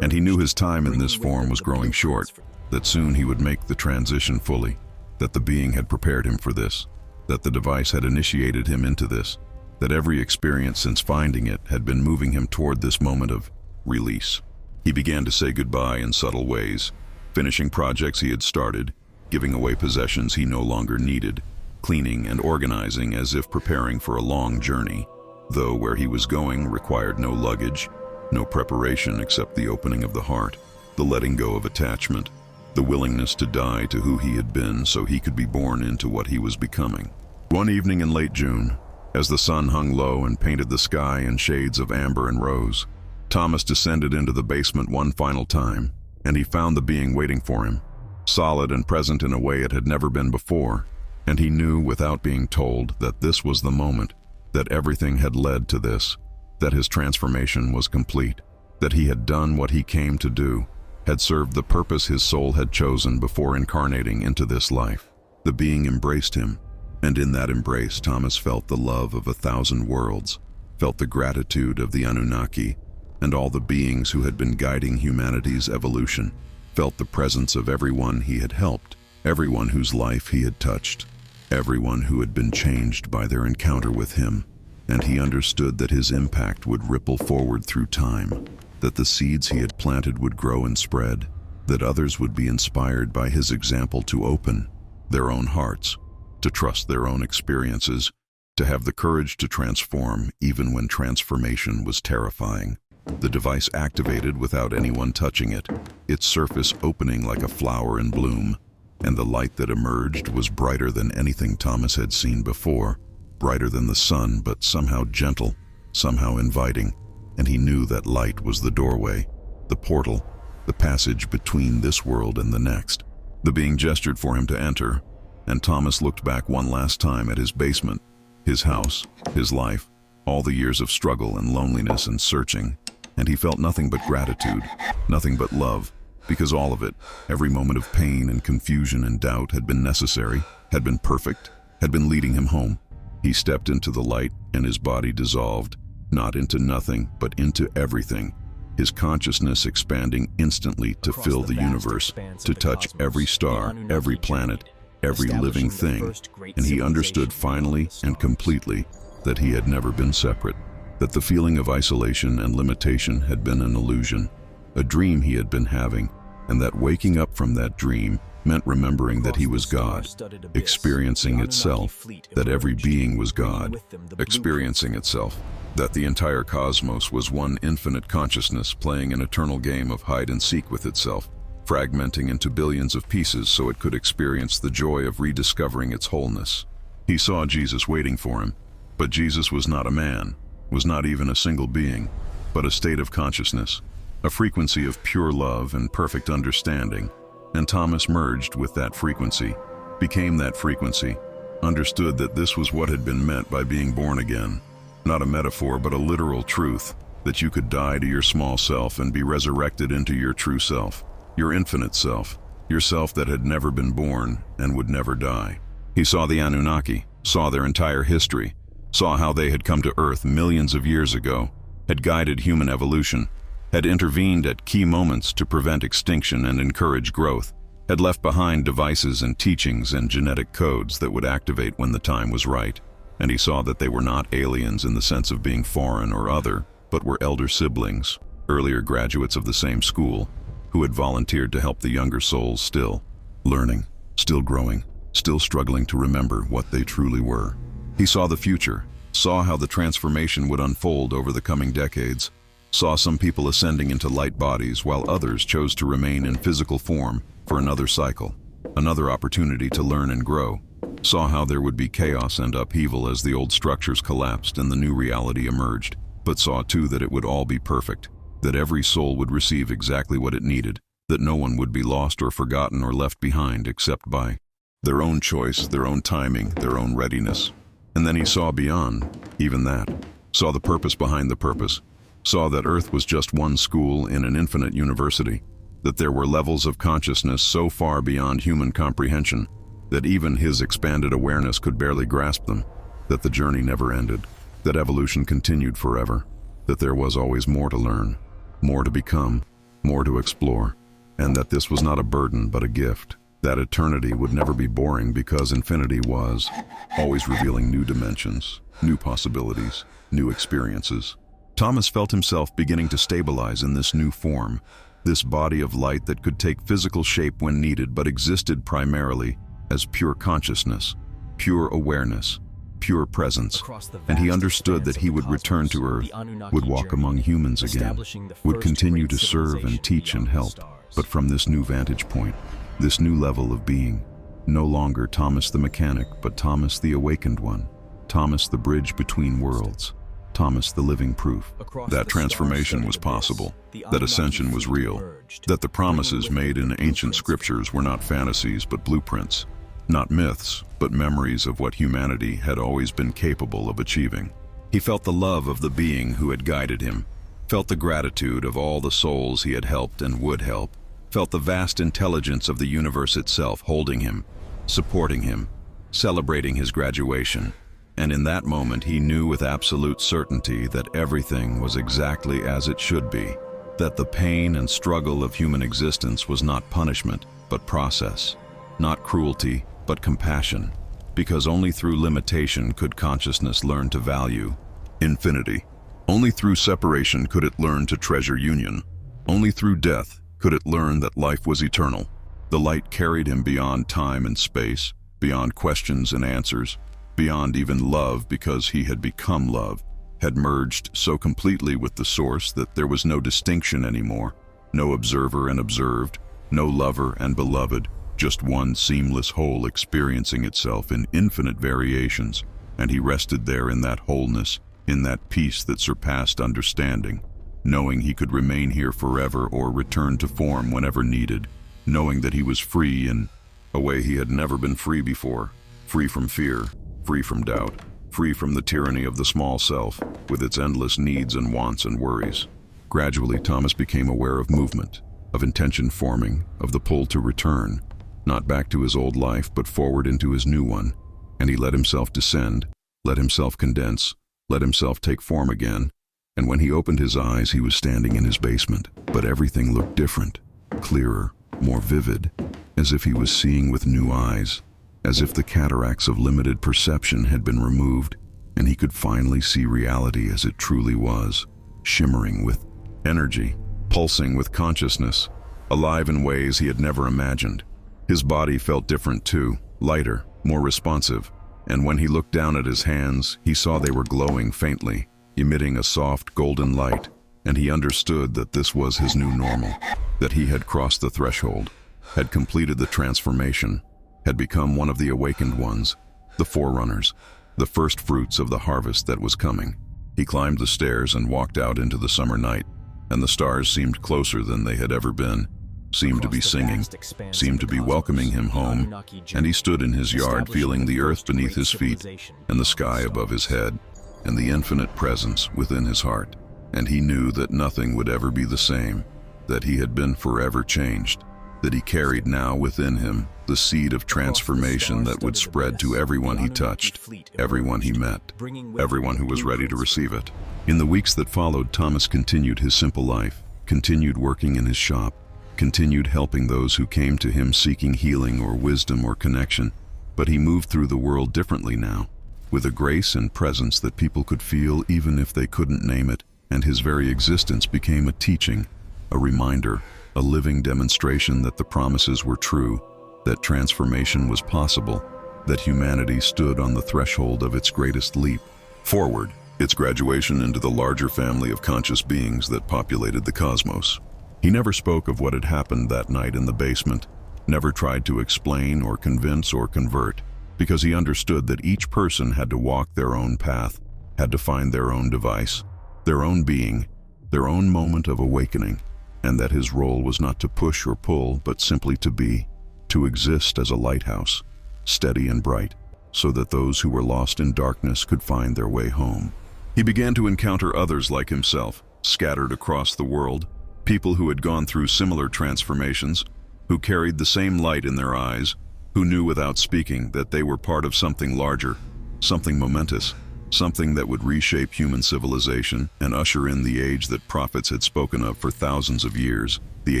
and he knew his time in this form was growing short, that soon he would make the transition fully, that the being had prepared him for this, that the device had initiated him into this, that every experience since finding it had been moving him toward this moment of release. He began to say goodbye in subtle ways, finishing projects he had started, giving away possessions he no longer needed, cleaning and organizing as if preparing for a long journey, though where he was going required no luggage, no preparation except the opening of the heart, the letting go of attachment, the willingness to die to who he had been so he could be born into what he was becoming. One evening in late June, as the sun hung low and painted the sky in shades of amber and rose, Thomas descended into the basement one final time, and he found the being waiting for him, solid and present in a way it had never been before, and he knew without being told that this was the moment, that everything had led to this, that his transformation was complete, that he had done what he came to do, had served the purpose his soul had chosen before incarnating into this life. The being embraced him, and in that embrace Thomas felt the love of 1,000 worlds, felt the gratitude of the Anunnaki and all the beings who had been guiding humanity's evolution, felt the presence of everyone he had helped, everyone whose life he had touched, everyone who had been changed by their encounter with him, and he understood that his impact would ripple forward through time, that the seeds he had planted would grow and spread, that others would be inspired by his example to open their own hearts, to trust their own experiences, to have the courage to transform even when transformation was terrifying. The device activated without anyone touching it, its surface opening like a flower in bloom, and the light that emerged was brighter than anything Thomas had seen before, brighter than the sun, but somehow gentle, somehow inviting, and he knew that light was the doorway, the portal, the passage between this world and the next. The being gestured for him to enter, and Thomas looked back one last time at his basement, his house, his life, all the years of struggle and loneliness and searching, and he felt nothing but gratitude, nothing but love, because all of it, every moment of pain and confusion and doubt had been necessary, had been perfect, had been leading him home. He stepped into the light and his body dissolved, not into nothing, but into everything, his consciousness expanding instantly to fill the universe, to touch every star, every planet, every living thing, and he understood finally and completely that he had never been separate, that the feeling of isolation and limitation had been an illusion, a dream he had been having, and that waking up from that dream meant remembering that he was God, experiencing itself, that every being was God, experiencing itself, that the entire cosmos was one infinite consciousness playing an eternal game of hide and seek with itself, fragmenting into billions of pieces so it could experience the joy of rediscovering its wholeness. He saw Jesus waiting for him, but Jesus was not a man, was not even a single being, but a state of consciousness, a frequency of pure love and perfect understanding, and Thomas merged with that frequency, became that frequency, understood that this was what had been meant by being born again, not a metaphor but a literal truth, that you could die to your small self and be resurrected into your true self, your infinite self, your self that had never been born and would never die. He saw the Anunnaki, saw their entire history, saw how they had come to Earth millions of years ago, had guided human evolution, had intervened at key moments to prevent extinction and encourage growth, had left behind devices and teachings and genetic codes that would activate when the time was right, and he saw that they were not aliens in the sense of being foreign or other, but were elder siblings, earlier graduates of the same school, who had volunteered to help the younger souls still learning, still growing, still struggling to remember what they truly were. He saw the future, saw how the transformation would unfold over the coming decades, saw some people ascending into light bodies while others chose to remain in physical form for another cycle, another opportunity to learn and grow, saw how there would be chaos and upheaval as the old structures collapsed and the new reality emerged, but saw too that it would all be perfect, that every soul would receive exactly what it needed, that no one would be lost or forgotten or left behind except by their own choice, their own timing, their own readiness. And then he saw beyond even that, saw the purpose behind the purpose, saw that Earth was just one school in an infinite university, that there were levels of consciousness so far beyond human comprehension, that even his expanded awareness could barely grasp them, that the journey never ended, that evolution continued forever, that there was always more to learn, more to become, more to explore, and that this was not a burden but a gift, that eternity would never be boring because infinity was, always revealing new dimensions, new possibilities, new experiences. Thomas felt himself beginning to stabilize in this new form, this body of light that could take physical shape when needed but existed primarily as pure consciousness, pure awareness, pure presence, and he understood that he would return to Earth, would walk among humans again, would continue to serve and teach and help, but from this new vantage point, this new level of being, no longer Thomas the mechanic, but Thomas the awakened one, Thomas the bridge between worlds, Thomas the living proof. That transformation was possible, that ascension was real, that the promises made in ancient scriptures were not fantasies but blueprints, not myths, but memories of what humanity had always been capable of achieving. He felt the love of the being who had guided him, felt the gratitude of all the souls he had helped and would help, felt the vast intelligence of the universe itself holding him, supporting him, celebrating his graduation. And in that moment he knew with absolute certainty that everything was exactly as it should be, that the pain and struggle of human existence was not punishment, but process, not cruelty, but compassion, because only through limitation could consciousness learn to value infinity. Only through separation could it learn to treasure union. Only through death could it learn that life was eternal. The light carried him beyond time and space, beyond questions and answers, beyond even love, because he had become love, had merged so completely with the source that there was no distinction anymore, no observer and observed, no lover and beloved, just one seamless whole experiencing itself in infinite variations, and he rested there in that wholeness, in that peace that surpassed understanding, knowing he could remain here forever or return to form whenever needed, knowing that he was free in a way he had never been free before, free from fear, free from doubt, free from the tyranny of the small self, with its endless needs and wants and worries. Gradually, Thomas became aware of movement, of intention forming, of the pull to return, not back to his old life, but forward into his new one, and he let himself descend, let himself condense, let himself take form again, and when he opened his eyes, he was standing in his basement, but everything looked different, clearer, more vivid, as if he was seeing with new eyes, as if the cataracts of limited perception had been removed, and he could finally see reality as it truly was, shimmering with energy, pulsing with consciousness, alive in ways he had never imagined. His body felt different too, lighter, more responsive, and when he looked down at his hands, he saw they were glowing faintly, emitting a soft golden light, and he understood that this was his new normal, that he had crossed the threshold, had completed the transformation, had become one of the awakened ones, the forerunners, the first fruits of the harvest that was coming. He climbed the stairs and walked out into the summer night, and the stars seemed closer than they had ever been, seemed to be singing, seemed to be welcoming him home, and he stood in his yard feeling the earth beneath his feet and the sky above his head and the infinite presence within his heart. And he knew that nothing would ever be the same, that he had been forever changed, that he carried now within him the seed of transformation that would spread to everyone he touched, everyone he met, everyone who was ready to receive it. In the weeks that followed, Thomas continued his simple life, continued working in his shop, continued helping those who came to him seeking healing or wisdom or connection, but he moved through the world differently now, with a grace and presence that people could feel even if they couldn't name it, and his very existence became a teaching, a reminder, a living demonstration that the promises were true, that transformation was possible, that humanity stood on the threshold of its greatest leap forward, its graduation into the larger family of conscious beings that populated the cosmos. He never spoke of what had happened that night in the basement, never tried to explain or convince or convert, because he understood that each person had to walk their own path, had to find their own device, their own being, their own moment of awakening, and that his role was not to push or pull, but simply to be, to exist as a lighthouse, steady and bright, so that those who were lost in darkness could find their way home. He began to encounter others like himself, scattered across the world, people who had gone through similar transformations, who carried the same light in their eyes, who knew without speaking that they were part of something larger, something momentous, something that would reshape human civilization and usher in the age that prophets had spoken of for thousands of years, the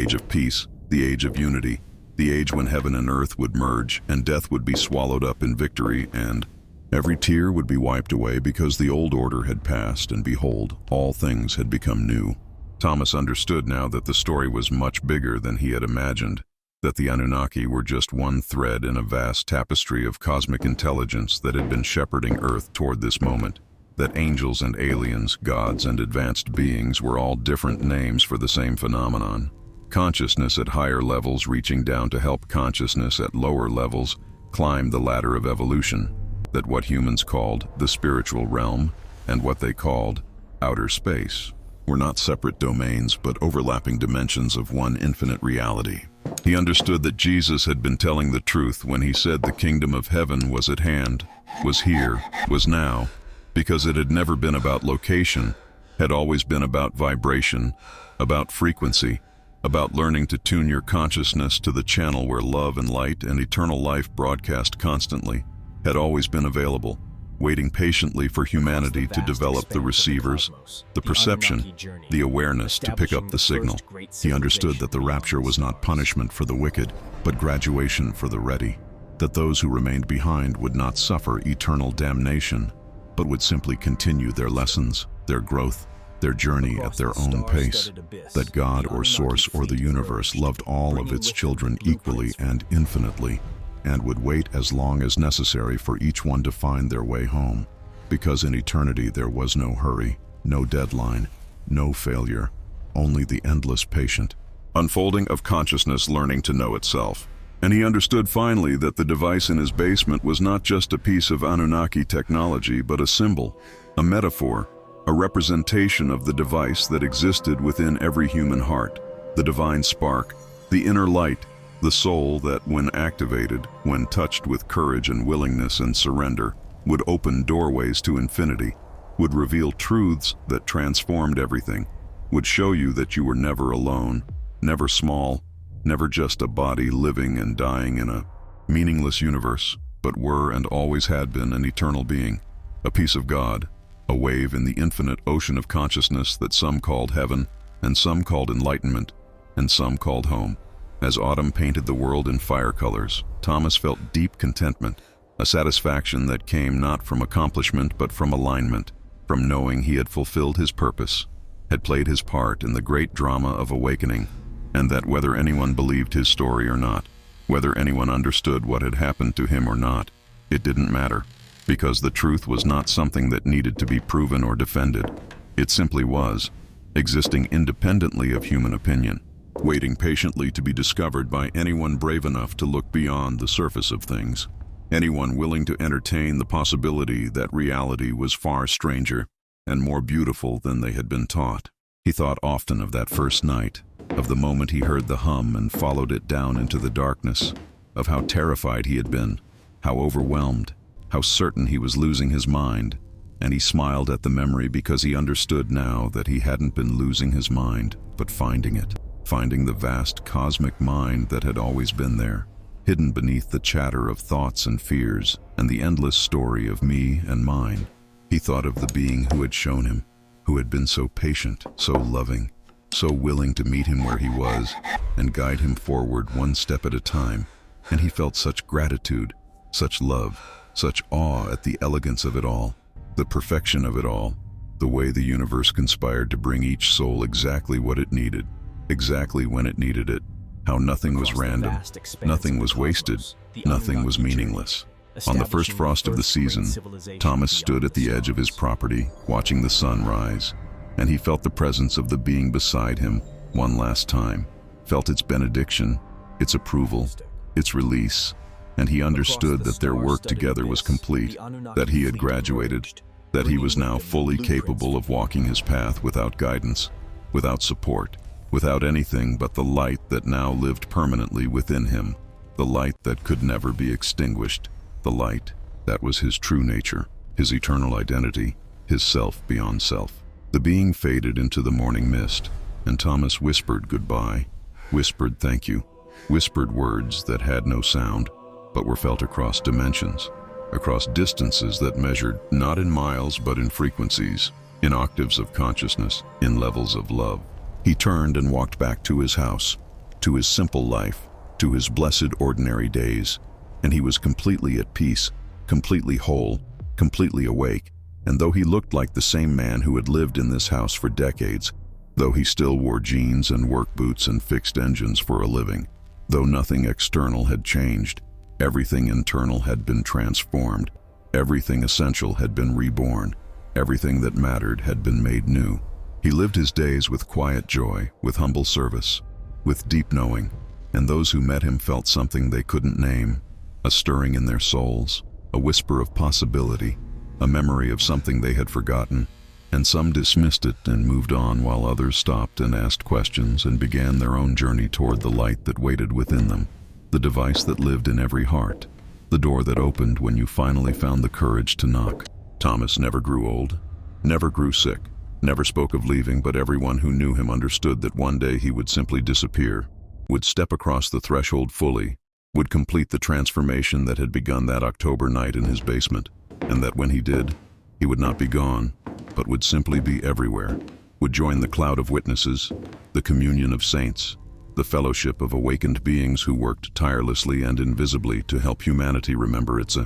age of peace, the age of unity, the age when heaven and earth would merge and death would be swallowed up in victory, and every tear would be wiped away because the old order had passed, and behold, all things had become new. Thomas understood now that the story was much bigger than he had imagined, that the Anunnaki were just one thread in a vast tapestry of cosmic intelligence that had been shepherding Earth toward this moment, that angels and aliens, gods and advanced beings were all different names for the same phenomenon. Consciousness at higher levels reaching down to help consciousness at lower levels climb the ladder of evolution, that what humans called the spiritual realm and what they called outer space were not separate domains but overlapping dimensions of one infinite reality. He understood that Jesus had been telling the truth when he said the kingdom of heaven was at hand, was here, was now, because it had never been about location, had always been about vibration, about frequency, about learning to tune your consciousness to the channel where love and light and eternal life broadcast constantly, had always been available, waiting patiently for humanity to develop the receivers, the perception, the awareness to pick up the signal. He understood that the rapture was not punishment for the wicked, but graduation for the ready, that those who remained behind would not suffer eternal damnation, but would simply continue their lessons, their growth, their journey at their own pace, that God or Source or the universe loved all of its children equally and infinitely, and would wait as long as necessary for each one to find their way home, because in eternity there was no hurry, no deadline, no failure, only the endless patient unfolding of consciousness learning to know itself. And he understood finally that the device in his basement was not just a piece of Anunnaki technology, but a symbol, a metaphor, a representation of the device that existed within every human heart, the divine spark, the inner light, the soul that, when activated, when touched with courage and willingness and surrender, would open doorways to infinity, would reveal truths that transformed everything, would show you that you were never alone, never small, never just a body living and dying in a meaningless universe, but were and always had been an eternal being, a piece of God, a wave in the infinite ocean of consciousness that some called heaven, and some called enlightenment, and some called home. As autumn painted the world in fire colors, Thomas felt deep contentment, a satisfaction that came not from accomplishment but from alignment, from knowing he had fulfilled his purpose, had played his part in the great drama of awakening, and that whether anyone believed his story or not, whether anyone understood what had happened to him or not, it didn't matter, because the truth was not something that needed to be proven or defended. It simply was, existing independently of human opinion, waiting patiently to be discovered by anyone brave enough to look beyond the surface of things, anyone willing to entertain the possibility that reality was far stranger and more beautiful than they had been taught. He thought often of that first night, of the moment he heard the hum and followed it down into the darkness, of how terrified he had been, how overwhelmed, how certain he was losing his mind, and he smiled at the memory because he understood now that he hadn't been losing his mind, but finding it. Finding the vast cosmic mind that had always been there, hidden beneath the chatter of thoughts and fears and the endless story of me and mine. He thought of the being who had shown him, who had been so patient, so loving, so willing to meet him where he was and guide him forward one step at a time, and he felt such gratitude, such love, such awe at the elegance of it all, the perfection of it all, the way the universe conspired to bring each soul exactly what it needed, exactly when it needed it, how nothing was random, nothing was wasted, nothing was meaningless. On the first frost of the season, Thomas stood at the edge of his property, watching the sun rise, and he felt the presence of the being beside him one last time, felt its benediction, its approval, its release, and he understood that their work together was complete, that he had graduated, that he was now fully capable of walking his path without guidance, without support, without anything but the light that now lived permanently within him, the light that could never be extinguished, the light that was his true nature, his eternal identity, his self beyond self. The being faded into the morning mist, and Thomas whispered goodbye, whispered thank you, whispered words that had no sound, but were felt across dimensions, across distances that measured not in miles but in frequencies, in octaves of consciousness, in levels of love. He turned and walked back to his house, to his simple life, to his blessed ordinary days, and he was completely at peace, completely whole, completely awake. And though he looked like the same man who had lived in this house for decades, though he still wore jeans and work boots and fixed engines for a living, though nothing external had changed, everything internal had been transformed, everything essential had been reborn, everything that mattered had been made new. He lived his days with quiet joy, with humble service, with deep knowing, and those who met him felt something they couldn't name, a stirring in their souls, a whisper of possibility, a memory of something they had forgotten, and some dismissed it and moved on while others stopped and asked questions and began their own journey toward the light that waited within them, the device that lived in every heart, the door that opened when you finally found the courage to knock. Thomas never grew old, never grew sick, never spoke of leaving, but everyone who knew him understood that one day he would simply disappear, would step across the threshold fully, would complete the transformation that had begun that October night in his basement, and that when he did, he would not be gone, but would simply be everywhere, would join the cloud of witnesses, the communion of saints, the fellowship of awakened beings who worked tirelessly and invisibly to help humanity remember its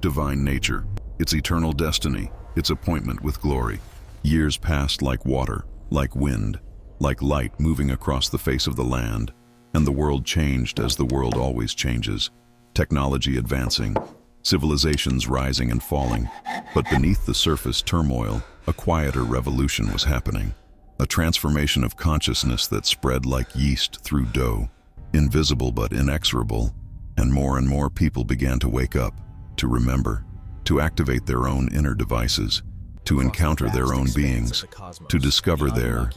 divine nature, its eternal destiny, its appointment with glory. Years passed like water, like wind, like light moving across the face of the land, and the world changed as the world always changes, technology advancing, civilizations rising and falling, but beneath the surface turmoil, a quieter revolution was happening, a transformation of consciousness that spread like yeast through dough, invisible but inexorable, and more people began to wake up, to remember, to activate their own inner devices, to encounter their own beings, to discover their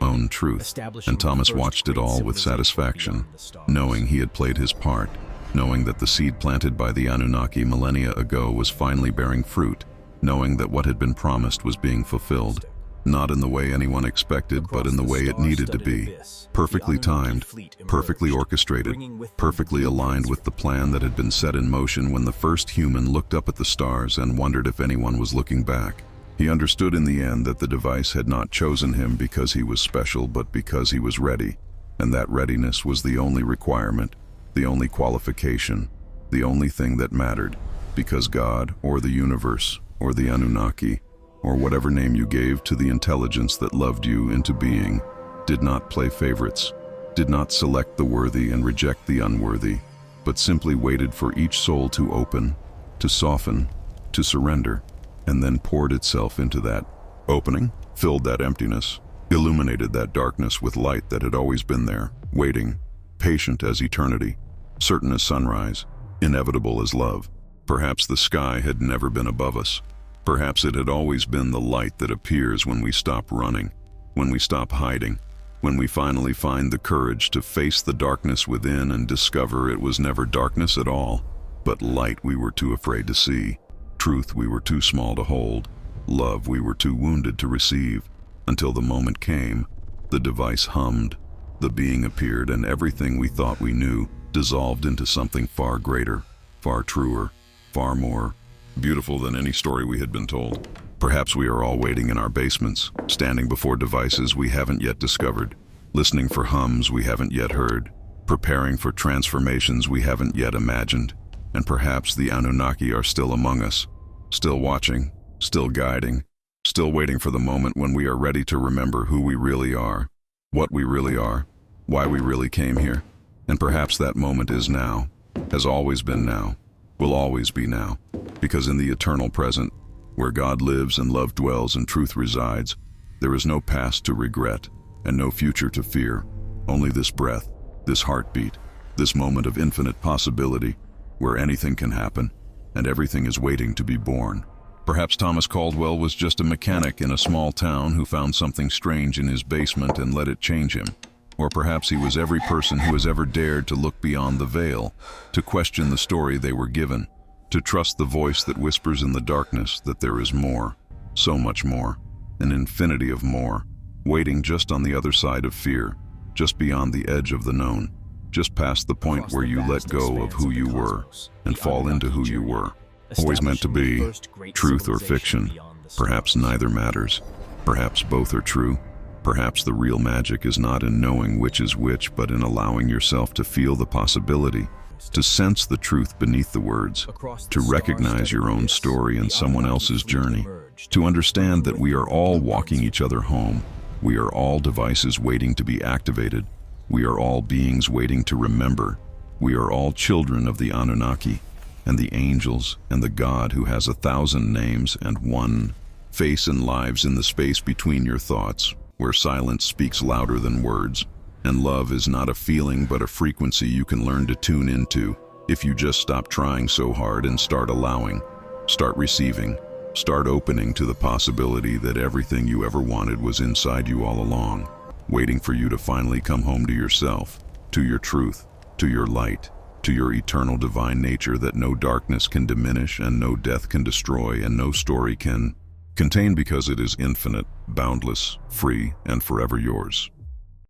own truth. And Thomas watched it all with satisfaction, knowing he had played his part, knowing that the seed planted by the Anunnaki millennia ago was finally bearing fruit, knowing that what had been promised was being fulfilled, not in the way anyone expected, but in the way it needed to be, perfectly timed, perfectly orchestrated, perfectly aligned with the plan that had been set in motion when the first human looked up at the stars and wondered if anyone was looking back. He understood in the end that the device had not chosen him because he was special, but because he was ready, and that readiness was the only requirement, the only qualification, the only thing that mattered, because God, or the universe, or the Anunnaki, or whatever name you gave to the intelligence that loved you into being, did not play favorites, did not select the worthy and reject the unworthy, but simply waited for each soul to open, to soften, to surrender, and then poured itself into that opening, filled that emptiness, illuminated that darkness with light that had always been there, waiting, patient as eternity, certain as sunrise, inevitable as love. Perhaps the sky had never been above us. Perhaps it had always been the light that appears when we stop running, when we stop hiding, when we finally find the courage to face the darkness within and discover it was never darkness at all, but light we were too afraid to see, truth we were too small to hold, love we were too wounded to receive, until the moment came, the device hummed, the being appeared, and everything we thought we knew dissolved into something far greater, far truer, far more beautiful than any story we had been told. Perhaps we are all waiting in our basements, standing before devices we haven't yet discovered, listening for hums we haven't yet heard, preparing for transformations we haven't yet imagined, and perhaps the Anunnaki are still among us, still watching, still guiding, still waiting for the moment when we are ready to remember who we really are, what we really are, why we really came here. And perhaps that moment is now, has always been now, will always be now, because in the eternal present, where God lives and love dwells and truth resides, there is no past to regret and no future to fear, only this breath, this heartbeat, this moment of infinite possibility, where anything can happen and everything is waiting to be born. Perhaps Thomas Caldwell was just a mechanic in a small town who found something strange in his basement and let it change him. Or perhaps he was every person who has ever dared to look beyond the veil, to question the story they were given, to trust the voice that whispers in the darkness that there is more, so much more, an infinity of more, waiting just on the other side of fear, just beyond the edge of the known, just past the point where you let go of who you were and fall into who you were. Always meant to be. Truth or fiction? Perhaps neither matters. Perhaps both are true. Perhaps the real magic is not in knowing which is which, but in allowing yourself to feel the possibility, to sense the truth beneath the words, to recognize your own story and someone else's journey, to understand that we are all walking each other home. We are all devices waiting to be activated. We are all beings waiting to remember. We are all children of the Anunnaki, and the angels, and the God who has 1,000 names and one face and lives in the space between your thoughts, where silence speaks louder than words. And love is not a feeling but a frequency you can learn to tune into if you just stop trying so hard and start allowing, start receiving, start opening to the possibility that everything you ever wanted was inside you all along, waiting for you to finally come home to yourself, to your truth, to your light, to your eternal divine nature that no darkness can diminish and no death can destroy and no story can contain, because it is infinite, boundless, free, and forever yours.